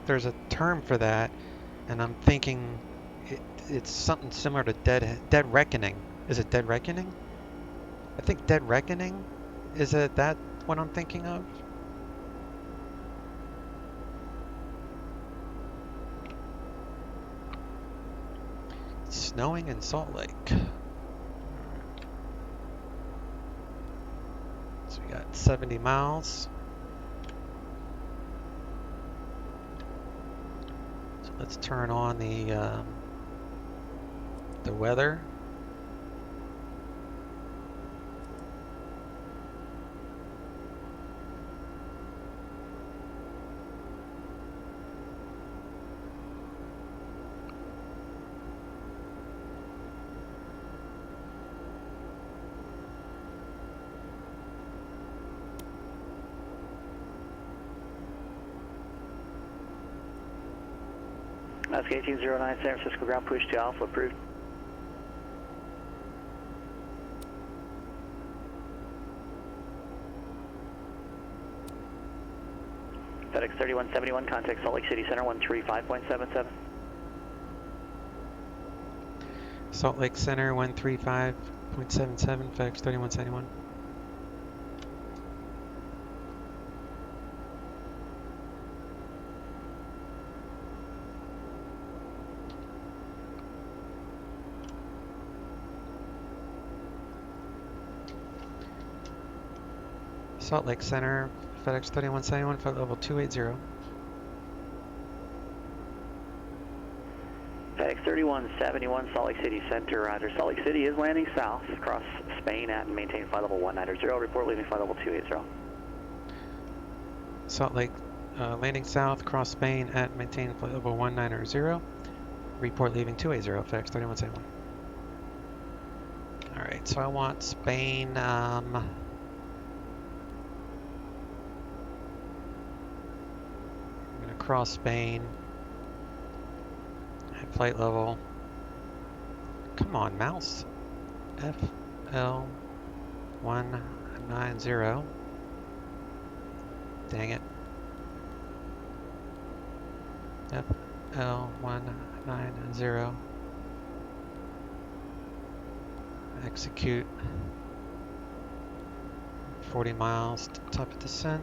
There's a term for that, and I'm thinking it's something similar to Dead Reckoning. Is it Dead Reckoning? I think Dead Reckoning. Is it that what I'm thinking of? It's snowing in Salt Lake. So we got 70 miles. So let's turn on the weather. That's 1809 San Francisco ground push to Alpha approved. FedEx 3171, contact Salt Lake City Center 135.77. Salt Lake Center 135.77, FedEx 3171. Salt Lake Center, FedEx 3171, flight level 280. FedEx 3171, Salt Lake City Center, roger. Salt Lake City is landing south across Spain at and maintain flight level 190. Report leaving flight level 280. Salt Lake landing south across Spain at maintain flight level 190. Report leaving 280, FedEx 3171. Alright, so I want Spain. I'm going to cross Spain at flight level. Come on, mouse. FL190. Dang it. FL190. Execute. 40 miles to top of descent.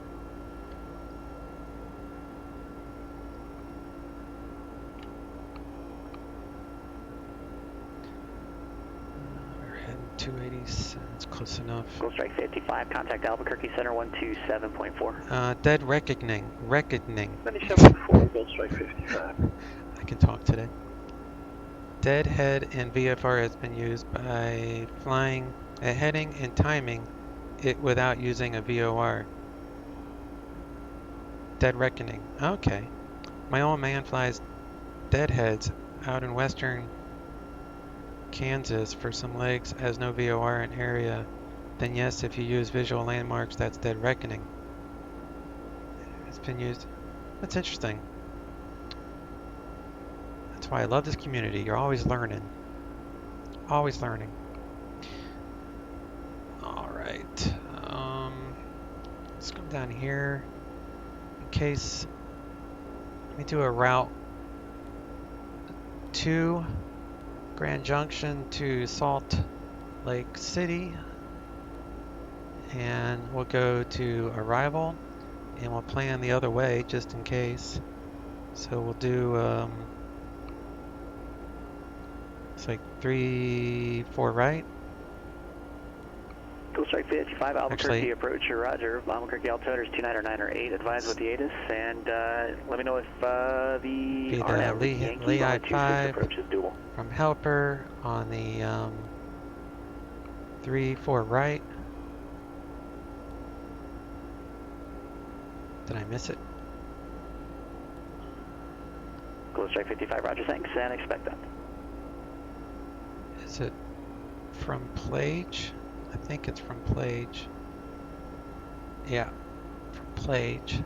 We're heading 280. That's close enough. Gold Strike 55, contact Albuquerque Center 127.4. Dead Reckoning. Reckoning. 97.4, Gold Strike 55. I can talk today. Deadhead and VFR has been used by flying, heading and timing it without using a VOR. Dead Reckoning. Okay. My old man flies deadheads out in western Kansas for some legs as no VOR in area. Then yes, if you use visual landmarks, that's Dead Reckoning. It's been used. That's interesting. That's why I love this community. You're always learning. Always learning. Alright. Let's come down here. In case... Let me do a route to Grand Junction to Salt Lake City. And we'll go to arrival. And we'll plan the other way just in case. So we'll do... it's like 3-4 right. Gold Strike 55, Albuquerque approach, roger. Albuquerque altimeter is 29 or 9 or 8. Advise with the ATIS, and let me know if the Lehigh 5 approach is doable. From Helper on the 3-4 right. Did I miss it? Gold Strike 55, roger, thanks, and expect that. Is it from Plage? I think it's from Plage. Yeah, from Plage.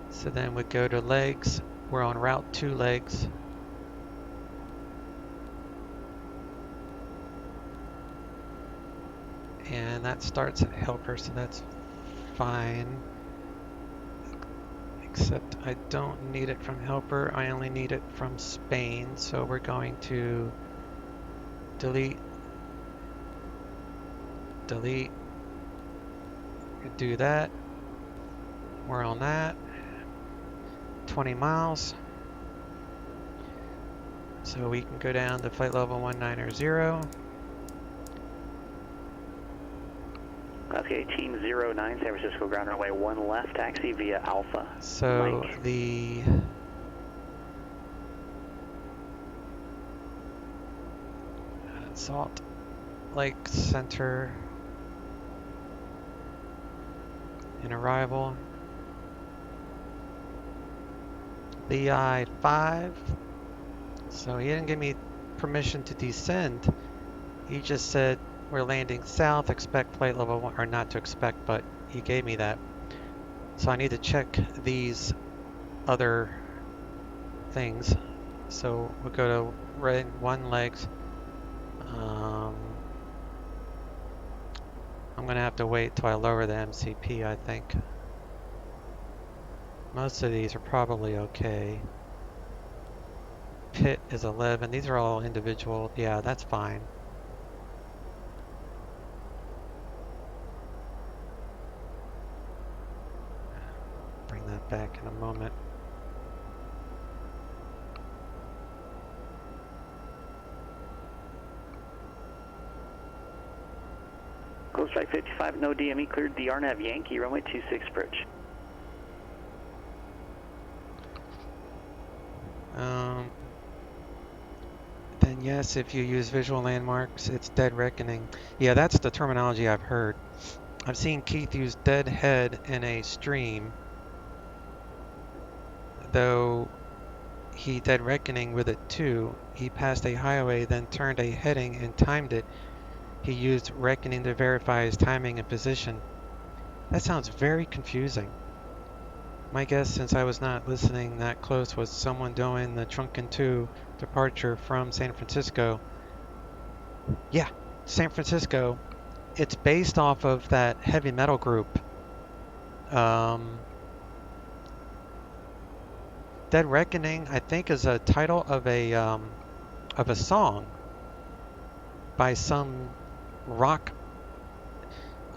So then we go to legs. We're on route 2 legs. And that starts at Helper, so that's fine. Except I don't need it from Helper, I only need it from Spain, so we're going to delete, do that. We're on that. 20 miles. So we can go down to flight level 190. Alaska 1809, San Francisco ground runway 1 left, taxi via Alpha. So Mike. the Salt Lake Center in arrival. The I-5. So he didn't give me permission to descend. He just said we're landing south, expect flight level 1, or not to expect, but he gave me that. So I need to check these other things. So we'll go to red 1 legs. I'm gonna have to wait till I lower the MCP, I think. Most of these are probably okay. Pit is 11. These are all individual. Yeah, that's fine. Bring that back in a moment. Coast Strike 55, no DME cleared. DR nav Yankee, runway 26 approach. Then yes, if you use visual landmarks, it's dead reckoning. Yeah, that's the terminology I've heard. I've seen Keith use dead head in a stream, though he dead reckoning with it too. He passed a highway, then turned a heading and timed it. He used reckoning to verify his timing and position. That sounds very confusing. My guess, since I was not listening that close, was someone doing the Junction 2 departure from San Francisco. Yeah, San Francisco. It's based off of that heavy metal group. Dead Reckoning, I think, is a title of a song by some rock.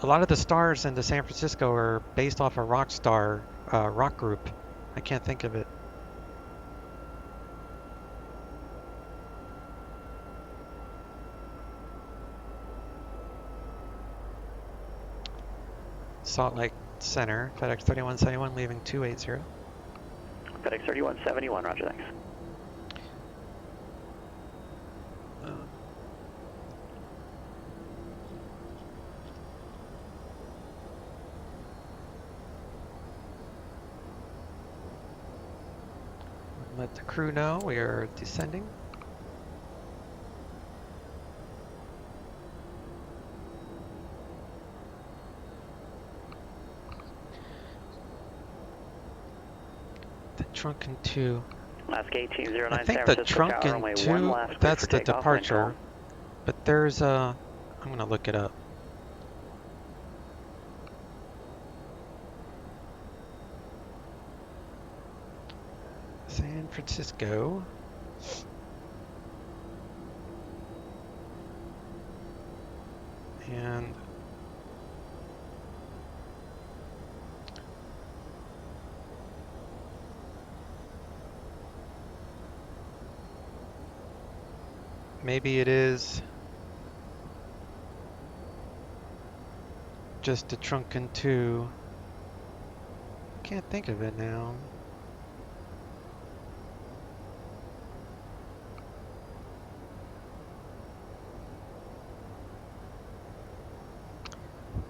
A lot of the stars in the San Francisco are based off a rock star rock group. I can't think of it. Salt Lake Center, FedEx 3171, leaving 280. FedEx 3171, roger, thanks. Let the crew know we are descending. The Junction 2. Alaska 1809, I think San the Francisco tower, Junction runway 2, 1 left, that's for the takeoff, departure. But there's a, I'm going to look it up. San Francisco. And maybe it is just a Junction 2. Can't think of it now.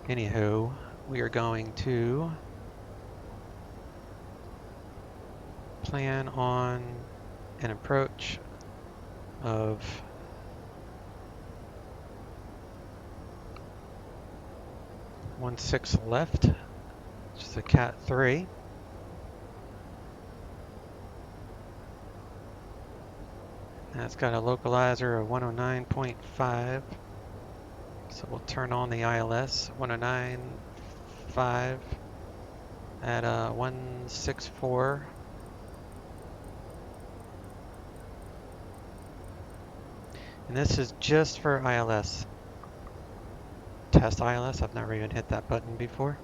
Anywho, we are going to plan on an approach of 16 left, which is a Cat 3. That's got a localizer of 109.5. So we'll turn on the ILS 109.5 at 164. And this is just for ILS. Test ILS, I've never even hit that button before.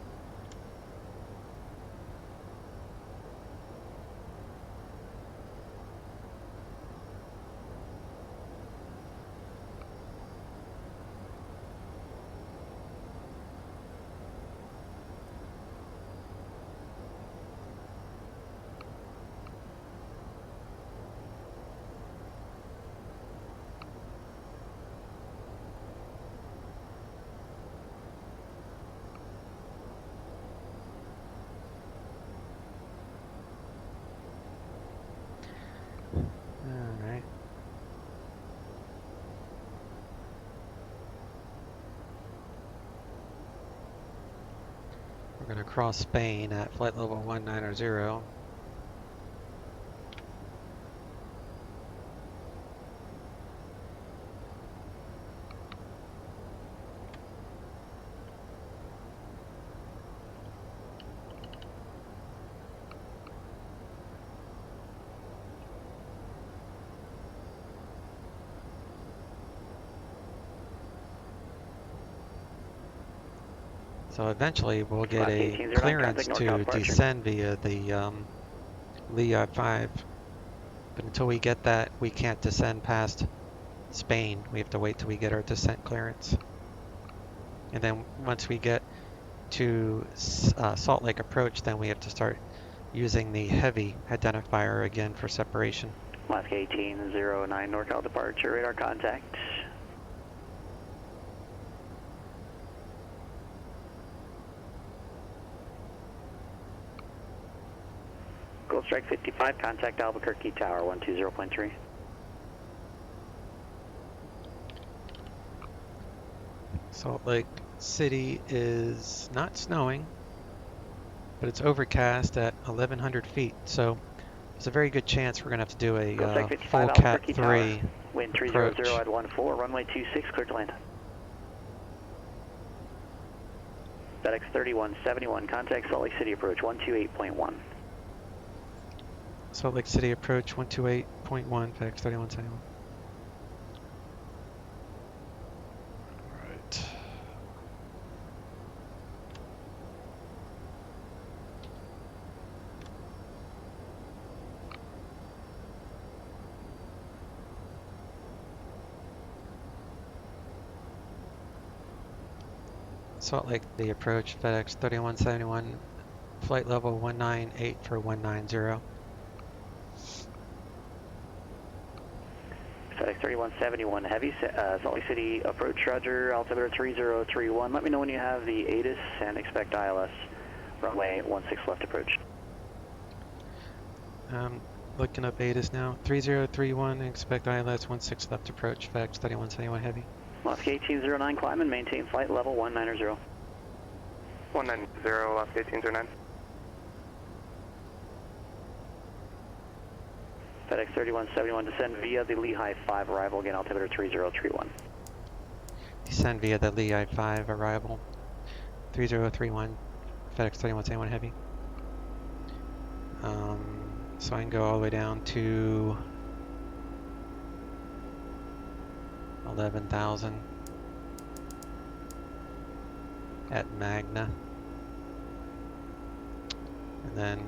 Alright. We're going to cross Spain at flight level 190. So eventually we'll get a clearance to descend via the Lee I-5, but until we get that, we can't descend past Spain. We have to wait till we get our descent clearance. And then once we get to Salt Lake Approach, then we have to start using the heavy identifier again for separation. Alaska 1809 NorCal departure, radar contact. Gold Strike 55, contact Albuquerque Tower 120.3. Salt Lake City is not snowing, but it's overcast at 1,100 feet, so there's a very good chance we're going to have to do a full Cat 3 wind 300 approach. at 14, runway 26, clear to land. FedEx 3171, contact Salt Lake City approach 128.1. Salt Lake City approach 128.1, FedEx 3171. Alright. Salt Lake City approach, FedEx 3171, flight level 198 for 190. FedEx 3171 heavy, Salt Lake City approach, roger, altimeter 3031. Let me know when you have the ATIS and expect ILS, runway 16 left approach. Looking up ATIS now, 3031, expect ILS 16 left approach, FedEx 3171 heavy. Alaska 1809, climb and maintain flight level 190. 190, Alaska 1809. FedEx 3171, descend via the Lehigh 5 arrival, again altimeter 3031. Descend via the Lehigh 5 arrival, 3031, FedEx 3171 heavy. So I can go all the way down to 11,000 at Magna. And then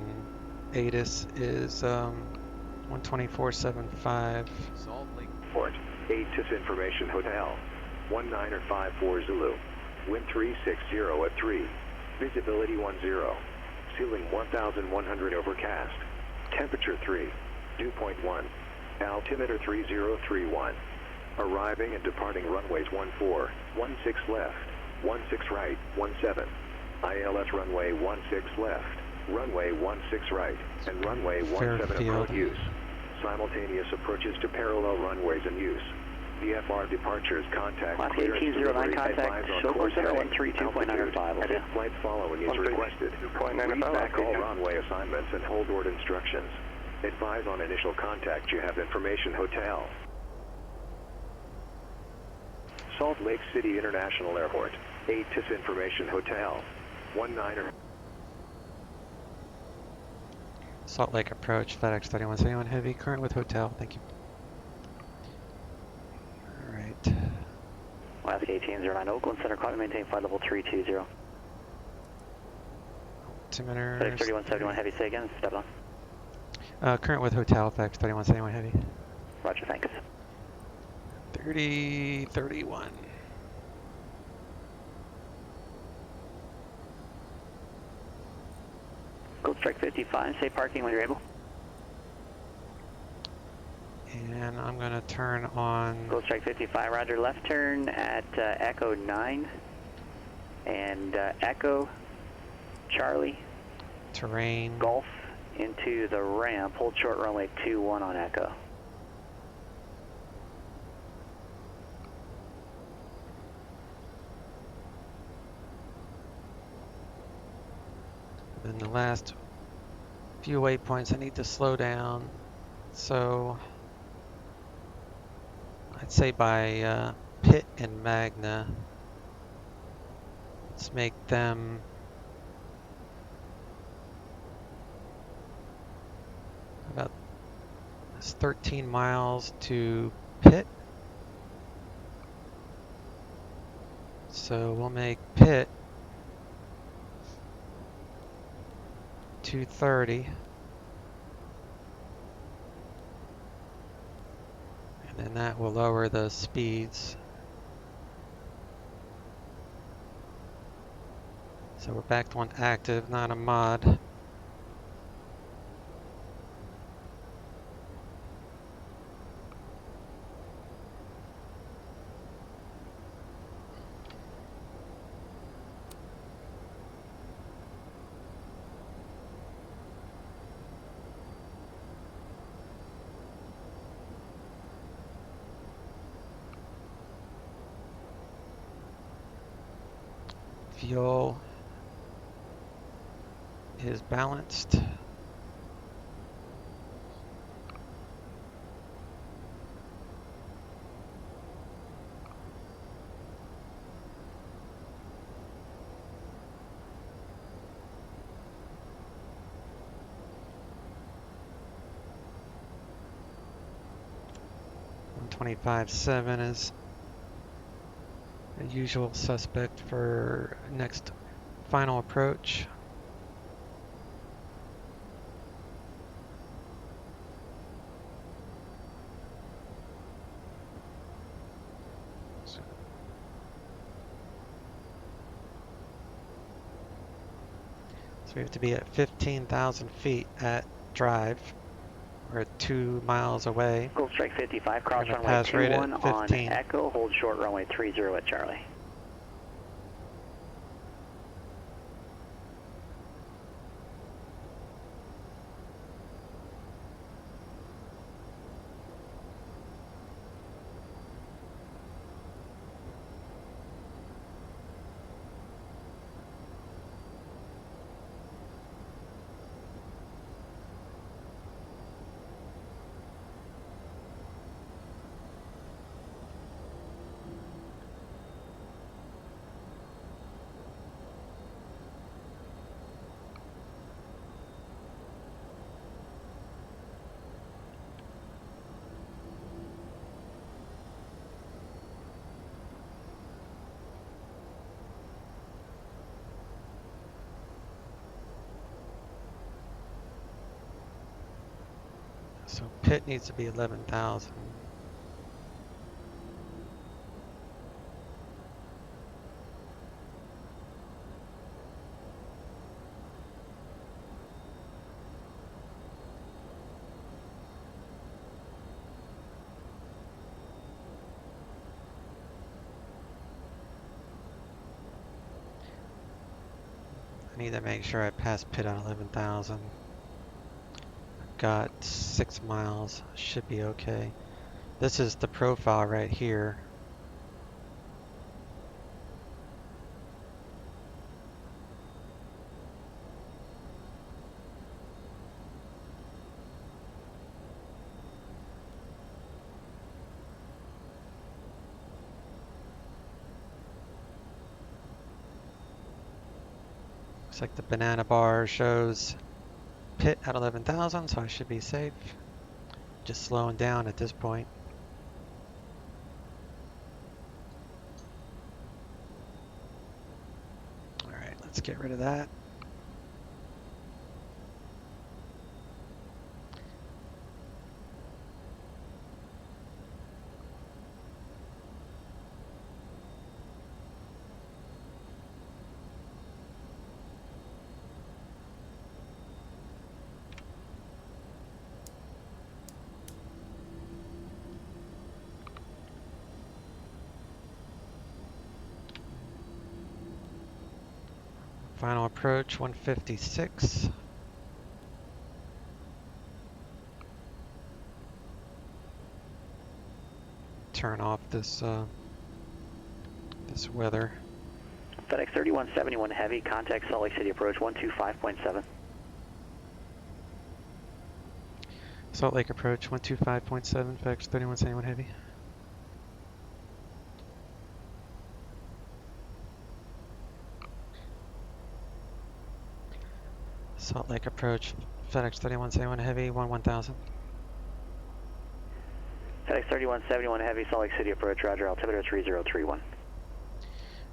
ATIS is 124.75. Salt Lake Port, ATIS Information Hotel, 1954 Zulu, wind 360 at 3, visibility 10, ceiling 1,100 overcast, temperature 3, dew point 1, altimeter 3031, arriving and departing runways 14, 16 left, 16 right, 17, ILS runway 16 left, runway 16 right, and runway 17 approach use. Simultaneous approaches to parallel runways in use. VFR departures contact clearance delivery advised on course heading, altitude, and if flight following is requested. Read back all runway assignments and hold board instructions. Advise on initial contact you have information hotel. Salt Lake City International Airport. ATIS Information Hotel. 19er. Salt Lake approach, FedEx 3171 Heavy, current with hotel, thank you. Alright. Alaska 1809 Oakland Center, call to maintain flight level 320. Altimeter. FedEx 3171 Heavy, say again, step on. Current with hotel, FedEx 3171 Heavy. Roger, thanks. 3031. Gold Strike 55, say parking when you're able. And I'm going to turn on... Gold Strike 55, roger, left turn at Echo 9. And Echo, Charlie, terrain. Golf into the ramp, hold short runway 21 on Echo. Then the last few waypoints I need to slow down, so I'd say by Pitt and Magna, let's make them about 13 miles to Pitt, so we'll make Pitt 230, and then that will lower the speeds. So we're back to one active, not a mod. Fuel is balanced. $125.7 is a usual suspect for next final approach. So we have to be at 15,000 feet at drive. We're 2 miles away. Gold Strike 55, cross runway pass rate at 21 on 15. Echo, hold short runway 30 at Charlie. So Pitt needs to be 11,000. I need to make sure I pass Pitt on 11,000. Got 6 miles, should be okay. This is the profile right here. Looks like the banana bar shows pit at 11,000, so I should be safe. Just slowing down at this point. All right, let's get rid of that. Final approach 156. Turn off this this weather. FedEx 3171 Heavy, contact Salt Lake City approach 125.7. Salt Lake approach 125.7, FedEx 3171 Heavy. Salt Lake approach, FedEx 3171 Heavy, 1000. FedEx 3171 Heavy, Salt Lake City approach, roger, altimeter 3031.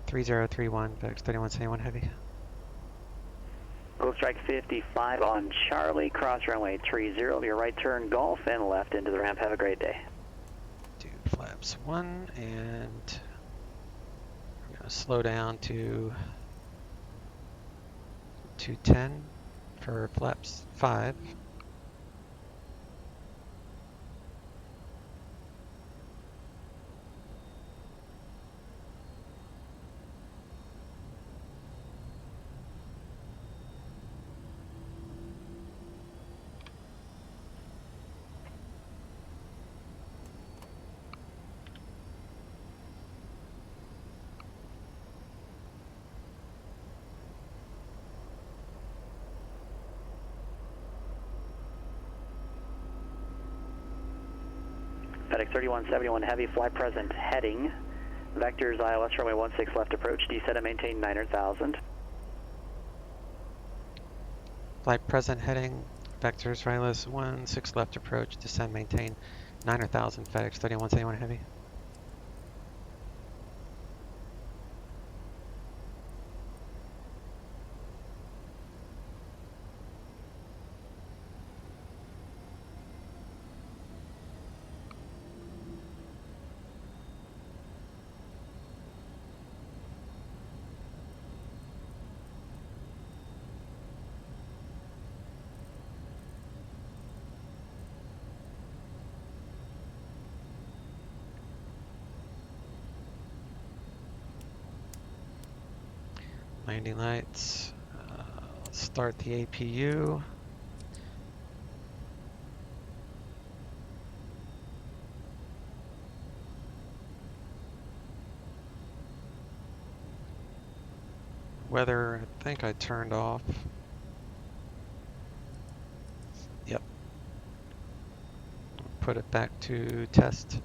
3031, FedEx 3171 Heavy. Go strike 55 on Charlie, cross runway 30, your right turn Golf and left into the ramp. Have a great day. Do flaps 1 and we're going to slow down to 210 for flaps 5. FedEx 3171 Heavy, fly present, heading. Vectors ILS runway 16 left approach, descend and maintain 900,000. Flight present heading, vectors ILS 16 left approach, descend maintain 900,000, FedEx 3171 Heavy. Landing lights. Let's start the APU. Weather, I think I turned off. Yep. Put it back to test.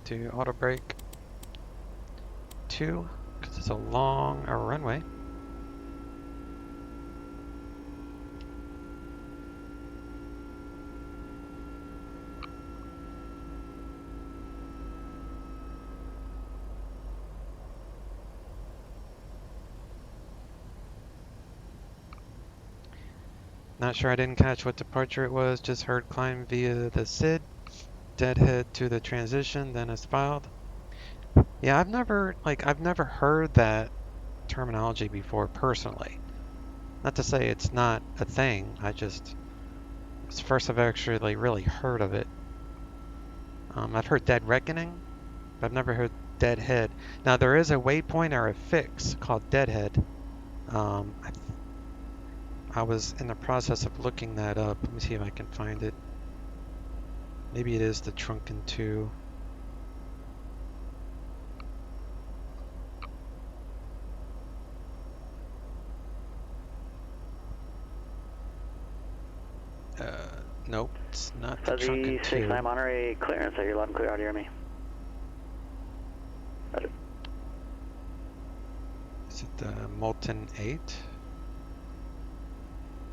Do auto brake 2 because it's a long runway. Not sure, I didn't catch what departure it was, just heard climb via the SID. Deadhead to the transition, then is filed. Yeah, I've never heard that terminology before personally. Not to say it's not a thing, it's the first I've actually really heard of it. I've heard dead reckoning, but I've never heard deadhead. Now there is a waypoint or a fix called deadhead. I I was in the process of looking that up. Let me see if I can find it. Maybe it is the Trunken 2. Nope, it's not the Trunken 2. 69 Monterey clearance. Are you loud and clear out to hear me? Roger. Is it the Molten 8?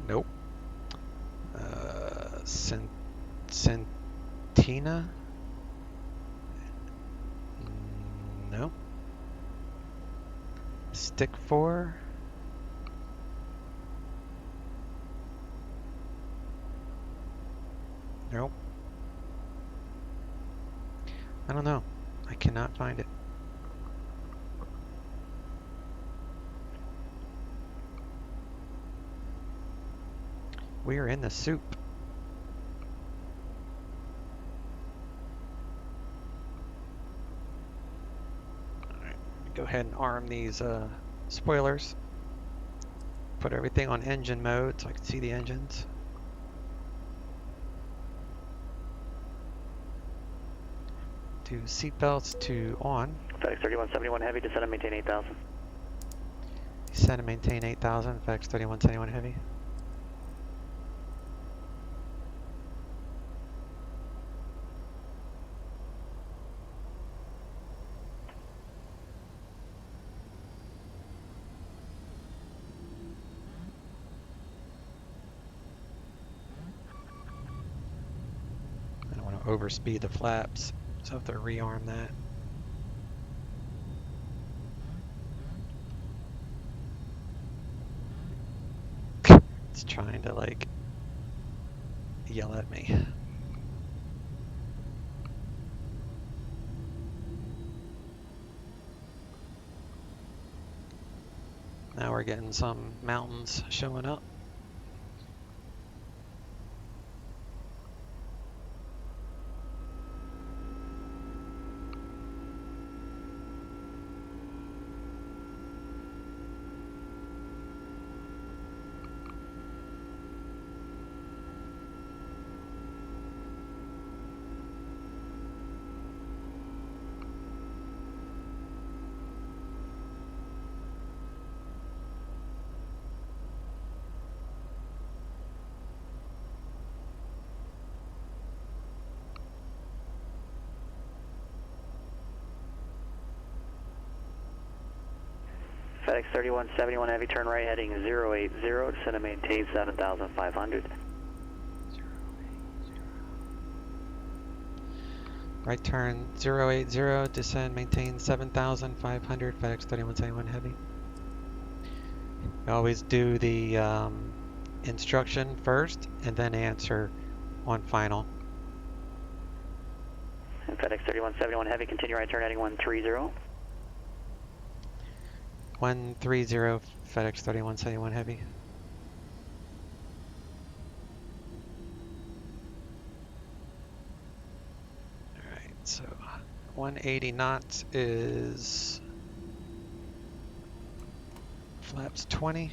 Nope. Centina? No. Stick 4? Nope. I don't know. I cannot find it. We are in the soup. Alright, go ahead and arm these spoilers. Put everything on engine mode so I can see the engines. Do seatbelts to on. FedEx 3171 Heavy, descend and maintain 8,000. Descend and maintain 8,000, FedEx 3171 Heavy. I don't want to overspeed the flaps, so I have to rearm that. It's trying to like yell at me. Now we're getting some mountains showing up. FedEx 3171 Heavy, turn right heading 080, descend and maintain 7,500. Right turn 080, descend, maintain 7,500, FedEx 3171 Heavy. You always do the instruction first and then answer on final. And FedEx 3171 Heavy, continue right turn heading 130. 130, FedEx 3171 Heavy. Alright, so 180 knots is flaps 20.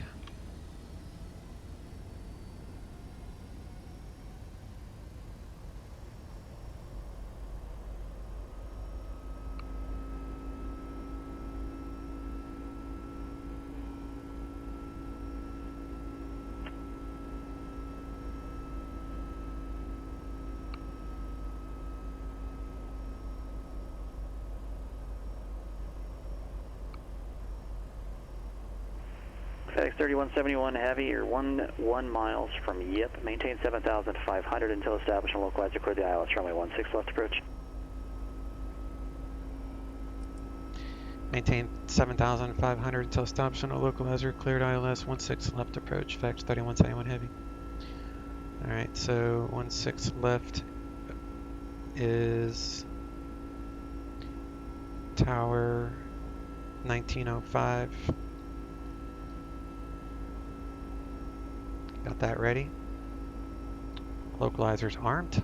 FedEx 3171 Heavy, you're 1 miles from Yip. Maintain 7,500 until establishment localizer clear the ILS runway 16 left approach. Maintain 7,500 until establishment localizer cleared ILS 16 left approach, FedEx 3171 Heavy. Alright, so 16 left is Tower 1905. Got that ready. Localizer's armed.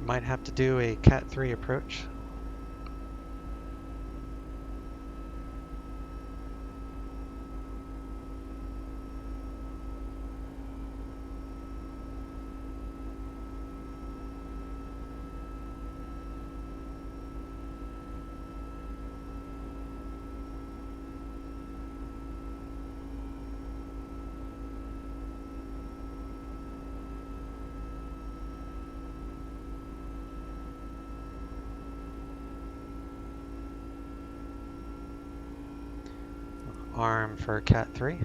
Might have to do a Cat 3 approach. arm for Cat 3.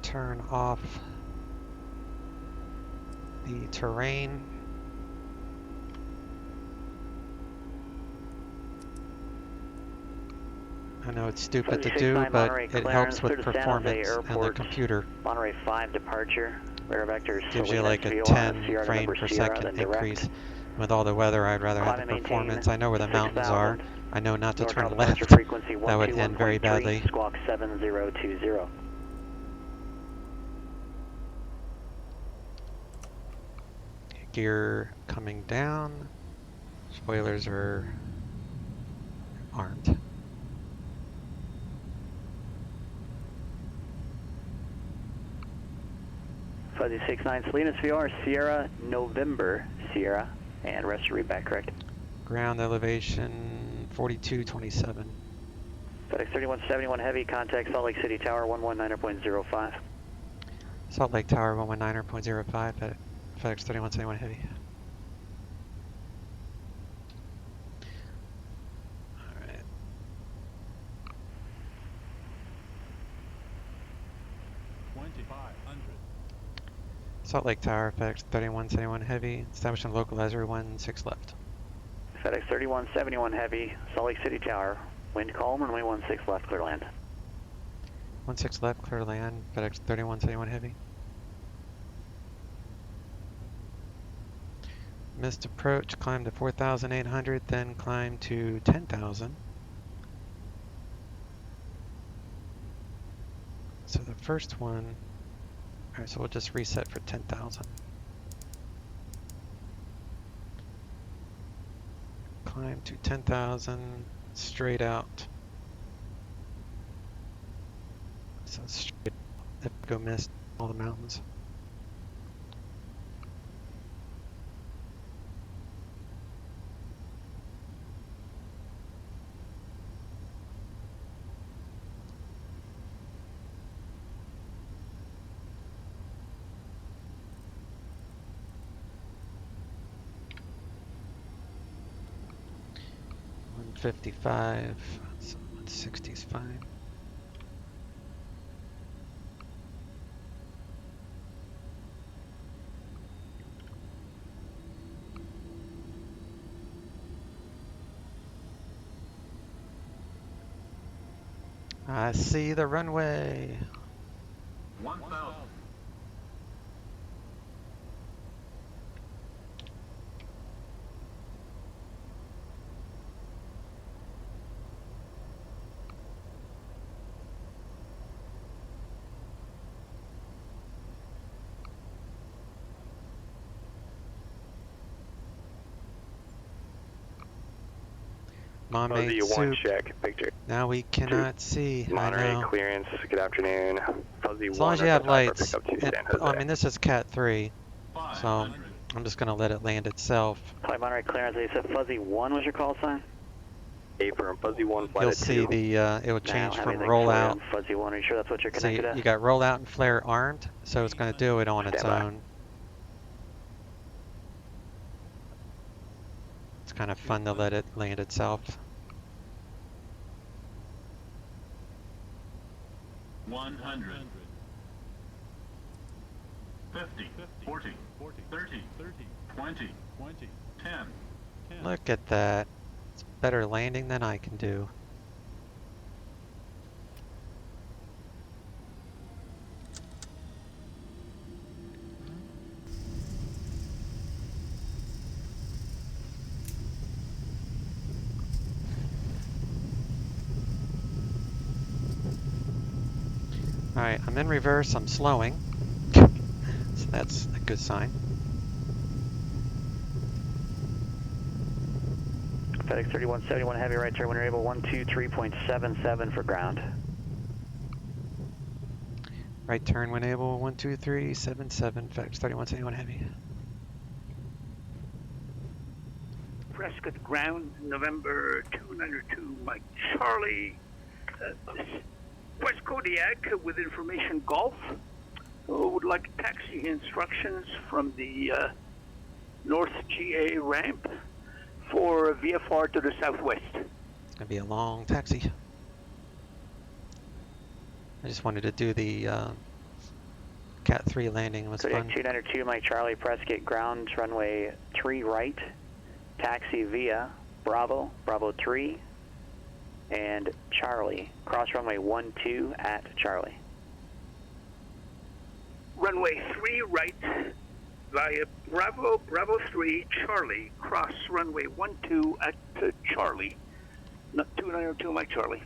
Turn off the terrain. I know it's stupid to do, but it helps with performance and the computer. Monterey 5 departure. Radar vector Gives you like a 10 frame per second increase. With all the weather, I'd rather have the performance. I know where the mountains are. I know not to turn left. That would end very badly. Squawk 7020. Gear coming down. Spoilers are armed. Fuzzy 69 Salinas VR, Sierra, November, Sierra, and rest read back correct. Ground elevation 4227. FedEx 3171 Heavy, contact Salt Lake City Tower 119.05. Salt Lake Tower 119.05, FedEx 3171 Heavy. Alright. Salt Lake Tower, FedEx 3171 Heavy, establishing localizer 16 left. FedEx 3171 Heavy, Salt Lake City Tower, wind calm, runway 16 left, clear land. 16 left, clear land, FedEx 3171 Heavy. Missed approach, climb to 4,800, then climb to 10,000. So the first one, alright, so we'll just reset for 10,000. Climb to 10,000, straight out. So straight, go missed all the mountains. $155, so 160 is fine. I see the runway. 1,000. Monterey one check, picture. Now we cannot see. Monterey clearance, good afternoon. Fuzzy as long 1, as you have lights. and, I mean, this is Cat 3, so I'm just going to let it land itself. Hi, Monterey clearance. You said Fuzzy 1 was your call sign? Affirm, Fuzzy 1, flight You'll see the, it will change from rollout. Fuzzy 1, are you sure that's what you're connected at? You got rollout and flare armed, so it's going to do it on its own. It's kind of fun to let it land itself. 100. 50, 40, 30, 20, 10. Look at that. It's better landing than I can do. Alright, I'm in reverse, I'm slowing. So that's a good sign. FedEx 3171 Heavy, right turn when you're able, 123.77 for ground. Right turn when able, 12377, FedEx 3171 Heavy. Prescott Ground, November 292, Mike Charlie. West Kodiak with information Golf. Would like taxi instructions from the North GA ramp for VFR to the southwest. It's gonna be a long taxi. I just wanted to do the Cat 3 landing. It was Kodiak fun. 292, Mike Charlie, Prescott Ground, runway 3 right. Taxi via Bravo, Bravo 3, and Charlie. Cross runway 12 at Charlie. Runway 3 right via Bravo, Bravo 3, Charlie. Cross runway 12 at Charlie. 292, Mike Charlie.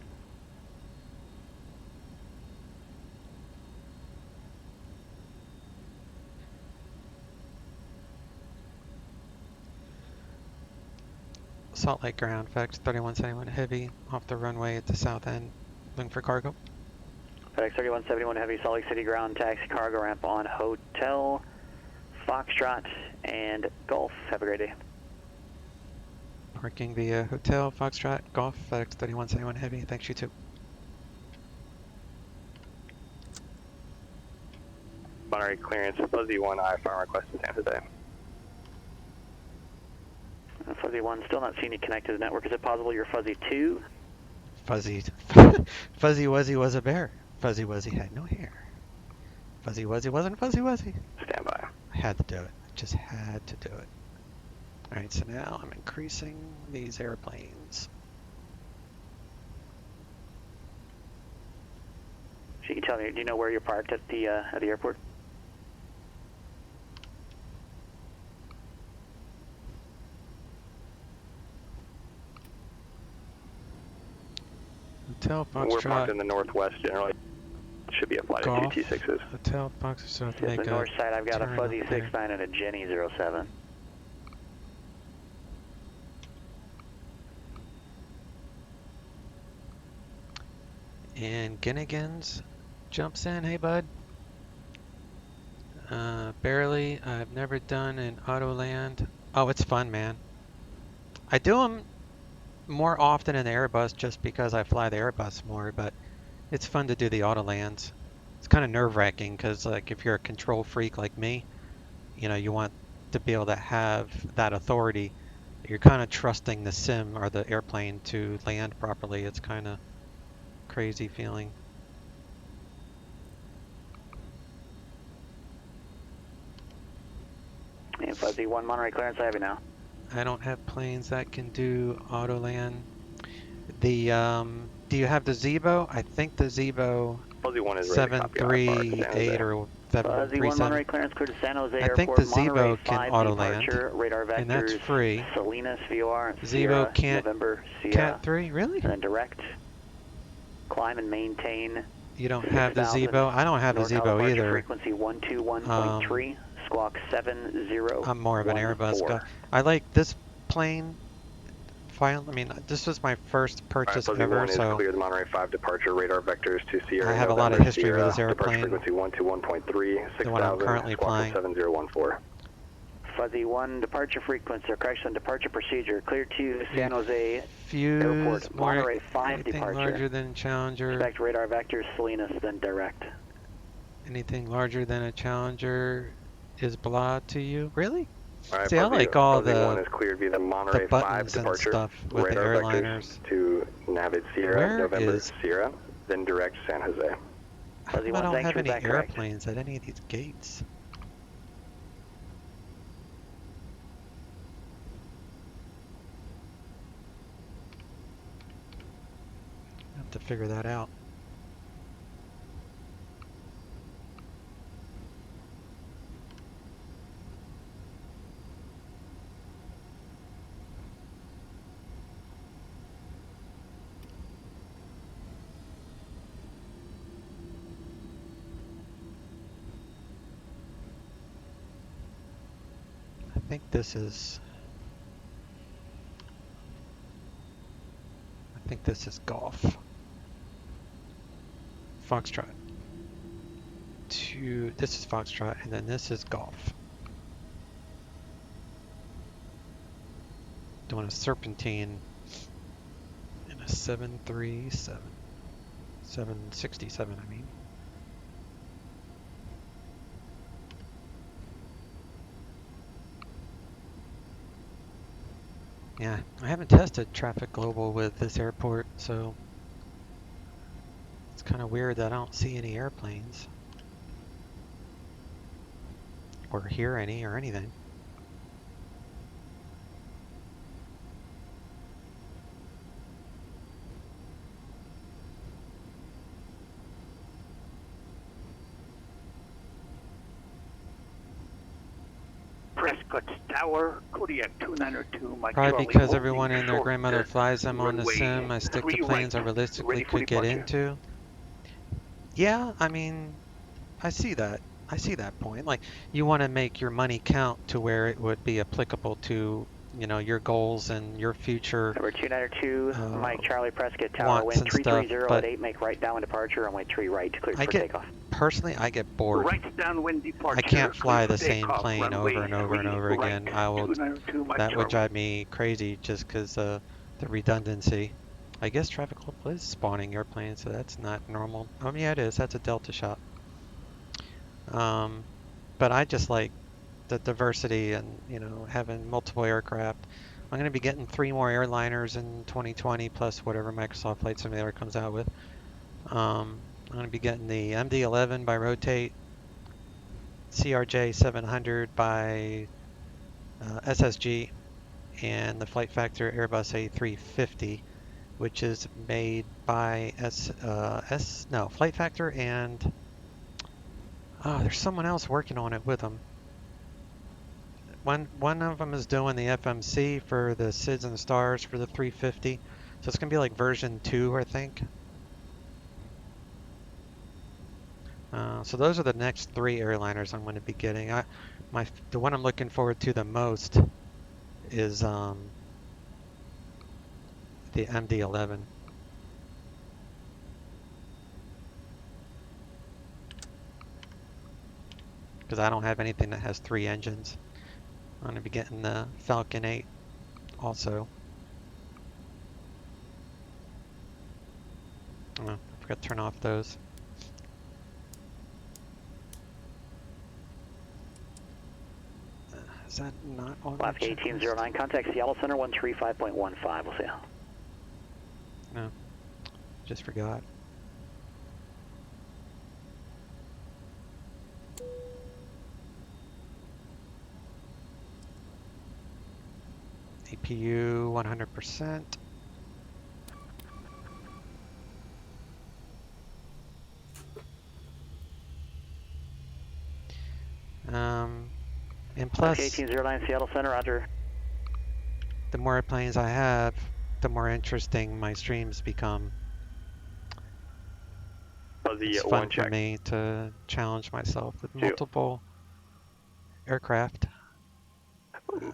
Salt Lake Ground, FedEx 3171 Heavy, off the runway at the south end, looking for cargo. FedEx 3171 Heavy, Salt Lake City Ground, taxi cargo ramp on Hotel, Foxtrot, and Golf. Have a great day. Parking via Hotel, Foxtrot, Golf, FedEx 3171 Heavy. Thanks, you too. Monterey clearance, Fuzzy 1, IFR request in San Jose. Fuzzy 1, still not seeing you connected to the network. Is it possible you're Fuzzy 2? Fuzzy Wuzzy was a bear. Fuzzy Wuzzy had no hair. Fuzzy Wuzzy wasn't Fuzzy Wuzzy. Stand by. I had to do it. I just had to do it. Alright, so now I'm increasing these airplanes. So you can tell me, do you know where you're parked at the airport? Hotel Foxtrot. We're parked in the northwest generally. Should be a flight of 2 T6s. Hotel Foxtrot. To the north side, I've got a Fuzzy 69 and a Jenny 07. And Ginnigans jumps in. Hey, bud. Barely. I've never done an auto land. Oh, it's fun, man. I do them more often in the Airbus just because I fly the Airbus more, but it's fun to do the auto lands. It's kind of nerve-wracking because, like, if you're a control freak like me, you know, you want to be able to have that authority. You're kind of trusting the sim or the airplane to land properly. It's kind of crazy feeling. And Fuzzy 1, Monterey clearance, I have you now. I don't have planes that can do auto land. The do you have the Zebo? I think the Zebo 738 or 737. Monterey clearance, clear to San Jose I think Airport, the Zebo can auto land, radar vectors, and that's free. Salinas, VR, Zebo can't. November, Cat 3, really? And then direct. Climb and maintain. You don't have the Zebo? I don't have the Zebo either. Frequency 121.3. Squawk 70. I'm more of an Airbus guy. I like this plane. I mean, this was my first purchase ever, so clear the Monterey 5 departure radar vectors to Sierra. I have a lot of history with this airplane. Frequency 121.3, the one I'm currently flying. 7014. Fuzzy 1 departure frequency, or correction, departure procedure. Clear to San Jose Fuse, Airport. Monterey 5 departure. Larger than Challenger. Expect radar vectors Salinas, then direct. Anything larger than a Challenger is blah to you? Really? Right, see, I like all the is cleared via the Monterey 5 departure. Stuff with the airliners. To Navid Sierra, Where November is... Sierra, then direct San Jose. I don't have any airplanes at any of these gates. I have to figure that out. I think this is Golf. Foxtrot. to, this is Foxtrot, and then this is Golf. Doing a serpentine in a 737, 767, I mean. Yeah, I haven't tested Traffic Global with this airport, so it's kind of weird that I don't see any airplanes or hear any or anything. Prescott Tower, Kodiak 292, Mike Probably Charlie, because holding everyone and their short, grandmother flies them on the runway sim. I stick to 3 planes I right, realistically ready for could get departure. into. Yeah, I mean, I see that. I see that point. Like, you want to make your money count to where it would be applicable to, you know, your goals and your future Number 292, Mike Charlie Prescott Tower, wants wind and stuff. 330 But at 8, make right downwind departure, runway 3 right, cleared for I get, takeoff. personally, I get bored. Right downwind departure. I can't fly clear the for same takeoff, plane over runway and over and 3 over right, again. I will. 292, Mike That would Charlie. drive me crazy just because the redundancy. I guess Traffic Global is spawning airplanes, so that's not normal. Yeah, it is. That's a Delta shot. But I just like the diversity and, you know, having multiple aircraft. I'm going to be getting 3 more airliners in 2020 plus whatever Microsoft Flight Simulator comes out with. I'm going to be getting the MD-11 by Rotate, CRJ-700 by SSG, and the Flight Factor Airbus A350, which is made by Flight Factor, and there's someone else working on it with them. One of them is doing the FMC for the SIDS and the Stars for the 350, so it's gonna be like version 2, I think. So those are the next 3 airliners I'm going to be getting. The one I'm looking forward to the most is the MD-11. Because I don't have anything that has 3 engines. I'm going to be getting the Falcon 8 also. Oh, I forgot to turn off those. Is that not on? Left 1809, contact Seattle Center 135.15, we'll see you. No, just forgot. APU 100%. And plus, 1809 Seattle Center, roger. The more airplanes I have, the more interesting my streams become. It's fun for me to challenge myself with multiple aircraft.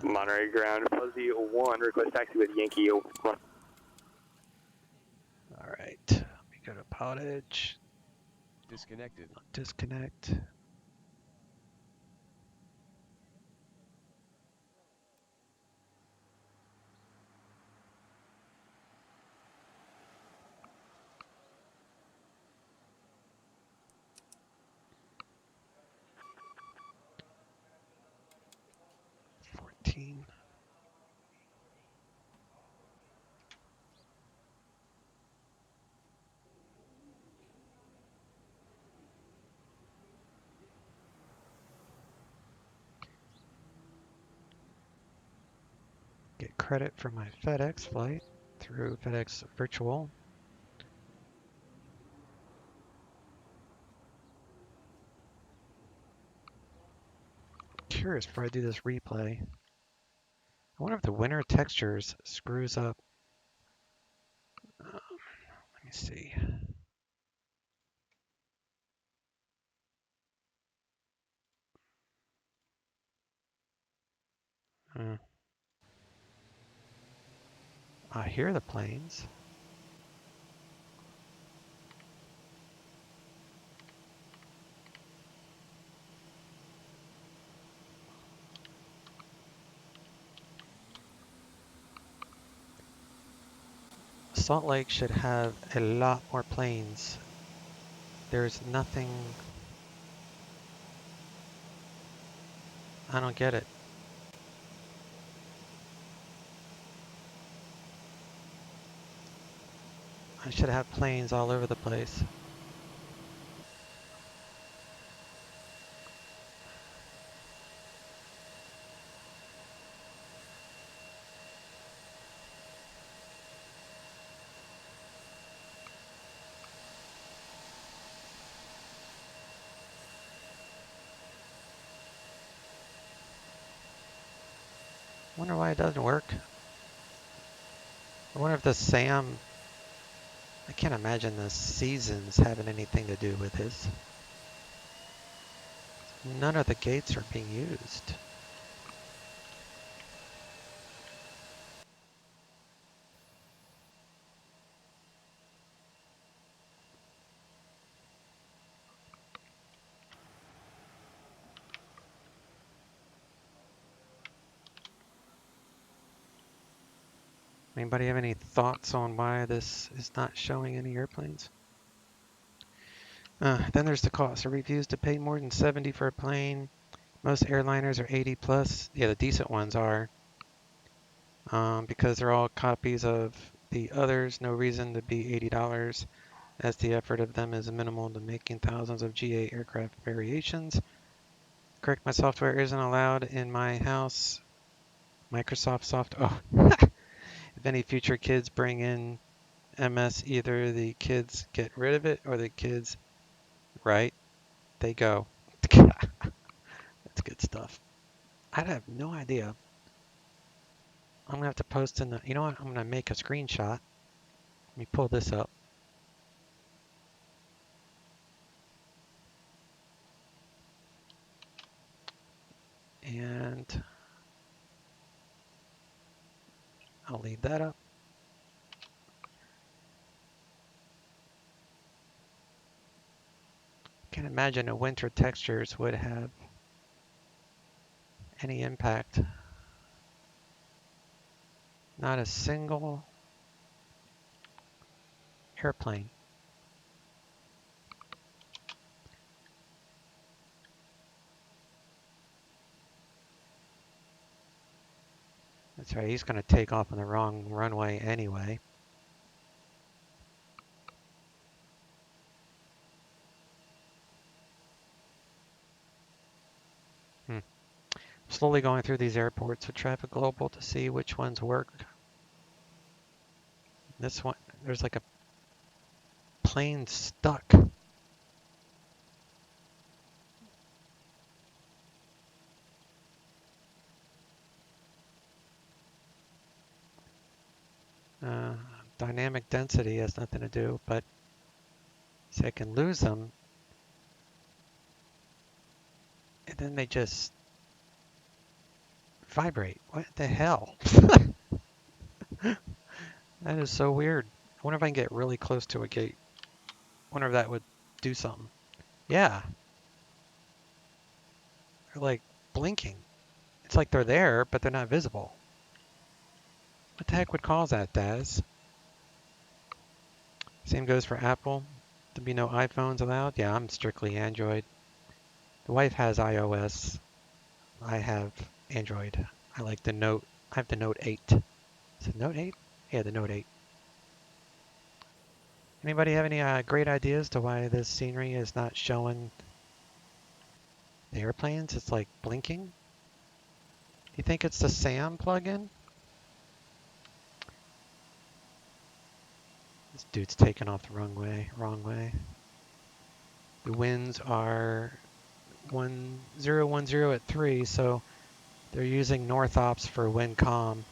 Monterey ground, Fuzzy 1, request taxi with Yankee 1. Alright, let me go to PilotEdge. Disconnected. Disconnect. Get credit for my FedEx flight through FedEx Virtual. Curious before I do this replay. I wonder if the winter textures screws up. Let me see. I hear the planes. Salt Lake should have a lot more planes. There's nothing. I don't get it. I should have planes all over the place. Wonder why it doesn't work. I wonder if the SAM, I can't imagine the seasons having anything to do with this. None of the gates are being used. Anybody have any thoughts on why this is not showing any airplanes? Then there's the cost. I refuse to pay more than 70 for a plane. Most airliners are 80 plus. Yeah, the decent ones are. Because they're all copies of the others. No reason to be $80 as the effort of them is minimal to making thousands of GA aircraft variations. Correct, my software isn't allowed in my house. Microsoft software. Oh. If any future kids bring in MS, either the kids get rid of it or the kids, right, they go. That's good stuff. I have no idea. I'm going to have to post in the, you know what, I'm going to make a screenshot. Let me pull this up. And I'll leave that up. Can't imagine the winter textures would have any impact. Not a single airplane. That's right, he's going to take off on the wrong runway anyway. Slowly going through these airports with Traffic Global to see which ones work. This one, there's like a plane stuck. Dynamic density has nothing to do, but so I can lose them. And then they just vibrate. What the hell? That is so weird. I wonder if I can get really close to a gate. I wonder if that would do something. Yeah. They're like blinking. It's like they're there, but they're not visible. What the heck would cause that, Daz? Same goes for Apple. There'd be no iPhones allowed. Yeah, I'm strictly Android. The wife has iOS. I have Android. I like the Note. I have the Note 8. Is it Note 8? Yeah, the Note 8. Anybody have any great ideas to why this scenery is not showing the airplanes? It's like blinking. Do you think it's the SAM plugin? This dude's taking off the wrong way. The winds are 1010 at 3, so they're using north ops for wind calm.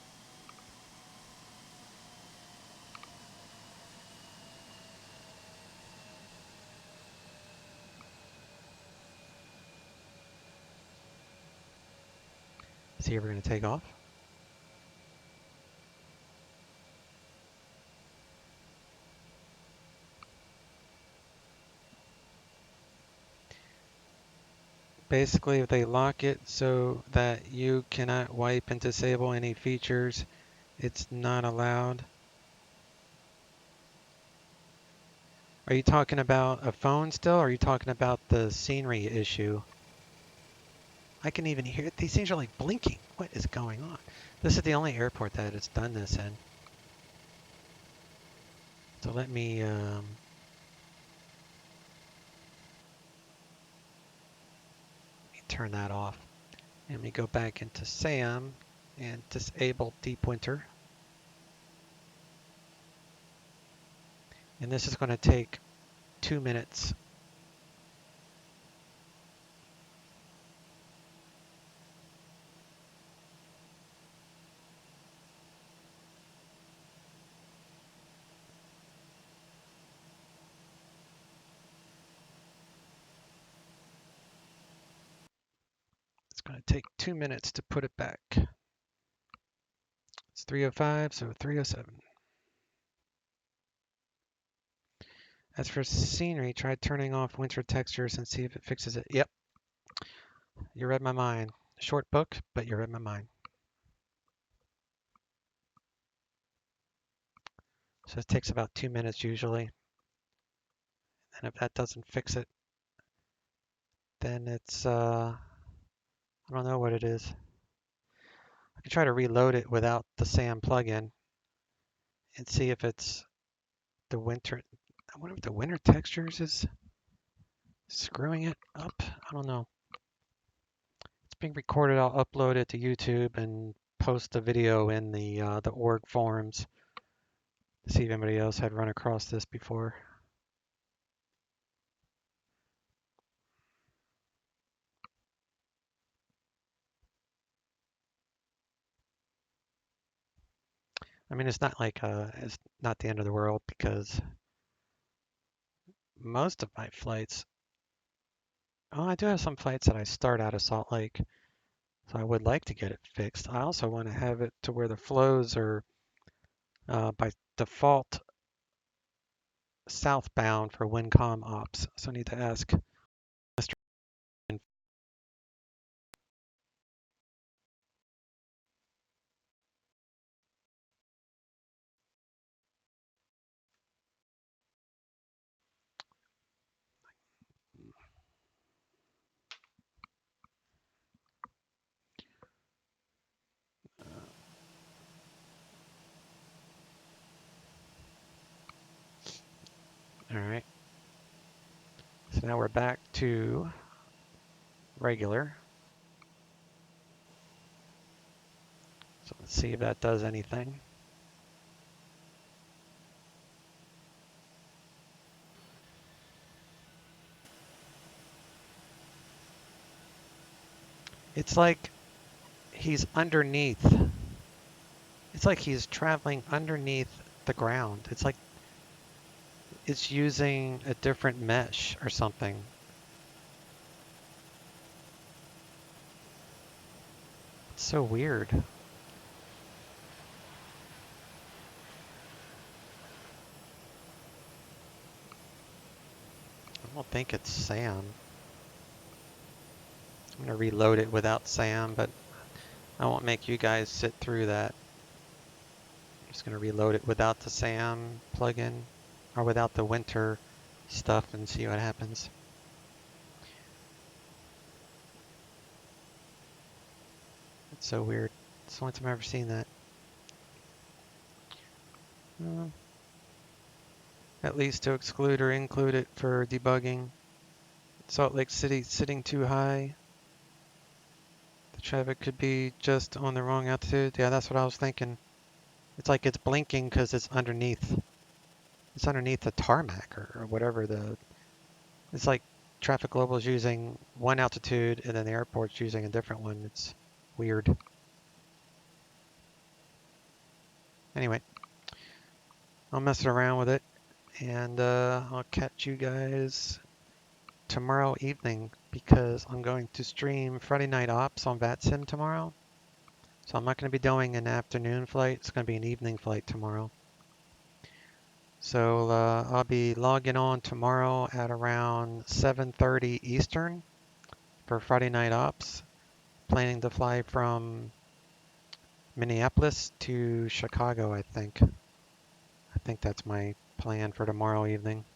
Is he ever going to take off? Basically, if they lock it so that you cannot wipe and disable any features, it's not allowed. Are you talking about a phone still, or are you talking about the scenery issue? I can even hear it. These things are like blinking. What is going on? This is the only airport that it's done this in. So let me turn that off. And we go back into SAM and disable deep winter. And this is going to take 2 minutes. It's going to take 2 minutes to put it back. It's 3:05, so 3:07. As for scenery, try turning off winter textures and see if it fixes it. Yep, you read my mind. Short book, but you read my mind. So it takes about 2 minutes usually. And if that doesn't fix it, then it's, I don't know what it is. I can try to reload it without the SAM plugin and see if it's the winter. I wonder if the winter textures is screwing it up. I don't know. It's being recorded. I'll upload it to YouTube and post the video in the org forums to see if anybody else had run across this before. I mean, it's not like it's not the end of the world because most of my flights, oh, I do have some flights that I start out of Salt Lake, so I would like to get it fixed. I also want to have it to where the flows are by default southbound for WinCom ops. So I need to ask Mr. All right. So now we're back to regular. So let's see if that does anything. It's like he's underneath. It's like he's traveling underneath the ground. It's like it's using a different mesh or something. It's so weird. I don't think it's SAM. I'm going to reload it without SAM, but I won't make you guys sit through that. I'm just going to reload it without the SAM plugin or without the winter stuff and see what happens. It's so weird. It's the only time I've ever seen that. At least to exclude or include it for debugging. Salt Lake City sitting too high. The traffic could be just on the wrong altitude. Yeah, that's what I was thinking. It's like it's blinking because it's underneath. It's underneath the tarmac or whatever the. It's like Traffic Global is using one altitude and then the airport's using a different one. It's weird. Anyway, I'll mess around with it and I'll catch you guys tomorrow evening because I'm going to stream Friday Night Ops on VATSIM tomorrow. So I'm not going to be doing an afternoon flight. It's going to be an evening flight tomorrow. So I'll be logging on tomorrow at around 7:30 Eastern for Friday Night Ops. Planning to fly from Minneapolis to Chicago, I think. I think that's my plan for tomorrow evening.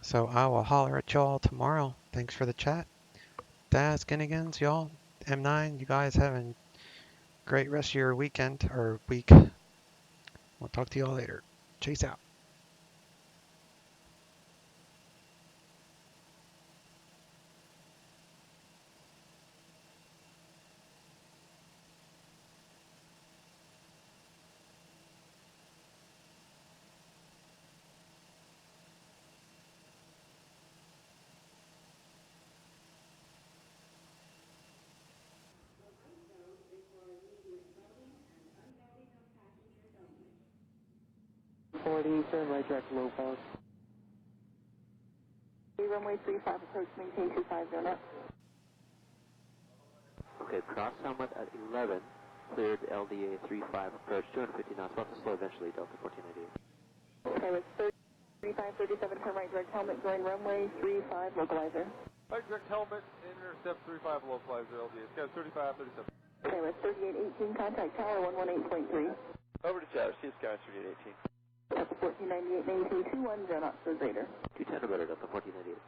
So I will holler at y'all tomorrow. Thanks for the chat. Daz, Ginnigans, y'all. M9, you guys have a great rest of your weekend or week. We'll talk to y'all later. Chase out. Turn right direct low pause. Runway 35 approach, maintain 250 knots. Okay, cross helmet at 11, cleared LDA 35 approach, 250 knots, we'll have to slow eventually, Delta 1488. Okay, with 3537, turn right direct helmet, join runway 35 localizer. Right direct helmet, intercept 35 localizer LDA, Sky 3537. Okay, with 3818, contact tower 118.3. Over to tower, see Sky 3818. Delta 1498, maintain 210 knots or greater. 210 or better, Delta 1488.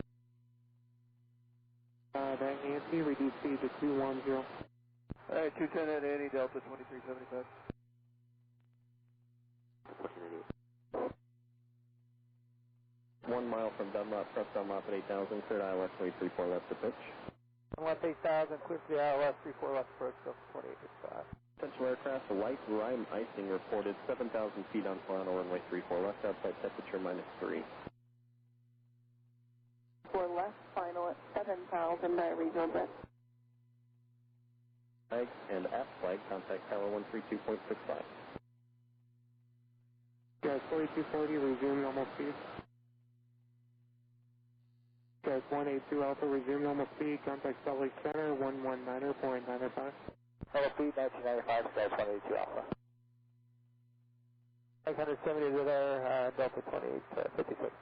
That Nancy, reduce speed to 210. Alright, 210 at Annie, Delta 2375. 1488. 1 mile from Dunlop, press Dunlop at 8,000, cleared ILS 34 left to pitch. Dunlop 8,000, clear to the ILS 34 left approach, Delta 2885. Central aircraft, light rime icing reported 7,000 feet on Toronto runway 34 left, outside temperature -3. For left final at 7,000 by regional breath. Flag and aft flag, contact tower 132.65. Guys, 4240, resume normal speed. Guys, 182 Alpha, resume normal speed, contact Salt Lake Center, 119.95. Hello, speed 1995, Sky 182 Alpha. 570 to there, Delta 2856.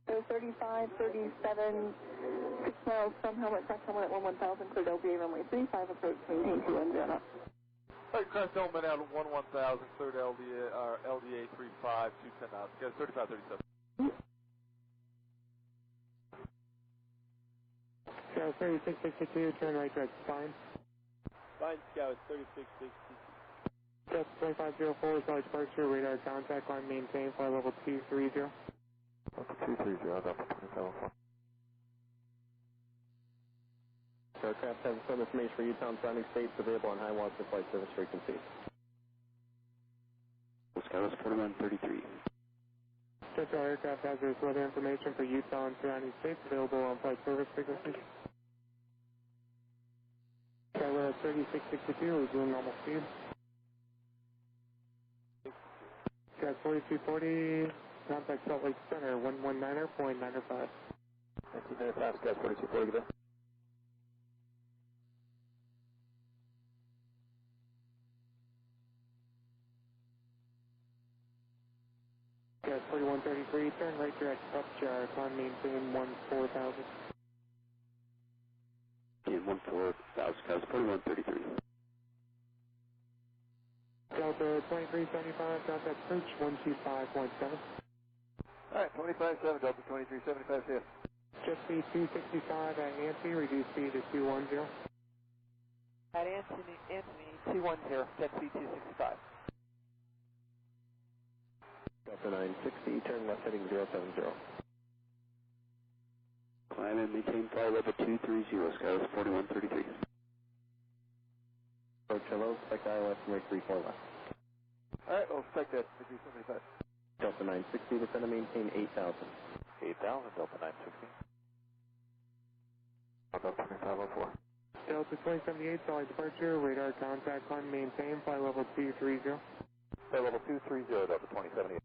So 35, 37, 6 miles from helmet, cross helmet at 11,000, cleared LBA runway 35, approach, maintain 210 knots. Right, cross helmet out 11,000, cleared LDA 35, 210 knots, Sky 3537. Scout 3662, turn right direct spine. Spine Scout 3662. Scout 2504, solid departure, radar contact line maintained, flight level 230. Delta 230, Delta 27. Aircraft has some information for Utah and surrounding states available on high watts and flight service frequencies. Skyros 4133. Central aircraft hazardous weather information for Utah and surrounding states available on flight service frequencies. Skyros 3662, resume normal speed. Sky 4240, contact Salt Lake Center, 119.95. 1995, Sky 4240, there. Sky 4133, turn right direct upjar, climb maintain 14,000. In 14,000, Skyros 4133. Delta 2375, contact approach 125.7. Alright, 25-7, Delta 2375, see ya. Jet speed 265 at Nancy, reduce speed to 210. At Anthony 210, jet speed 265. Delta 960, turn left heading 070. Climb and maintain flight level 230, Skyros 4133. Approach hello, expect ILS runway 34 left. Alright, we'll expect that, degree 75. Delta 960, descend and maintain 8,000. 8,000, Delta 960. Delta 2504. Delta 2078, solid departure, radar contact, climb maintain, flight level 230. Flight level 230, Delta 2078.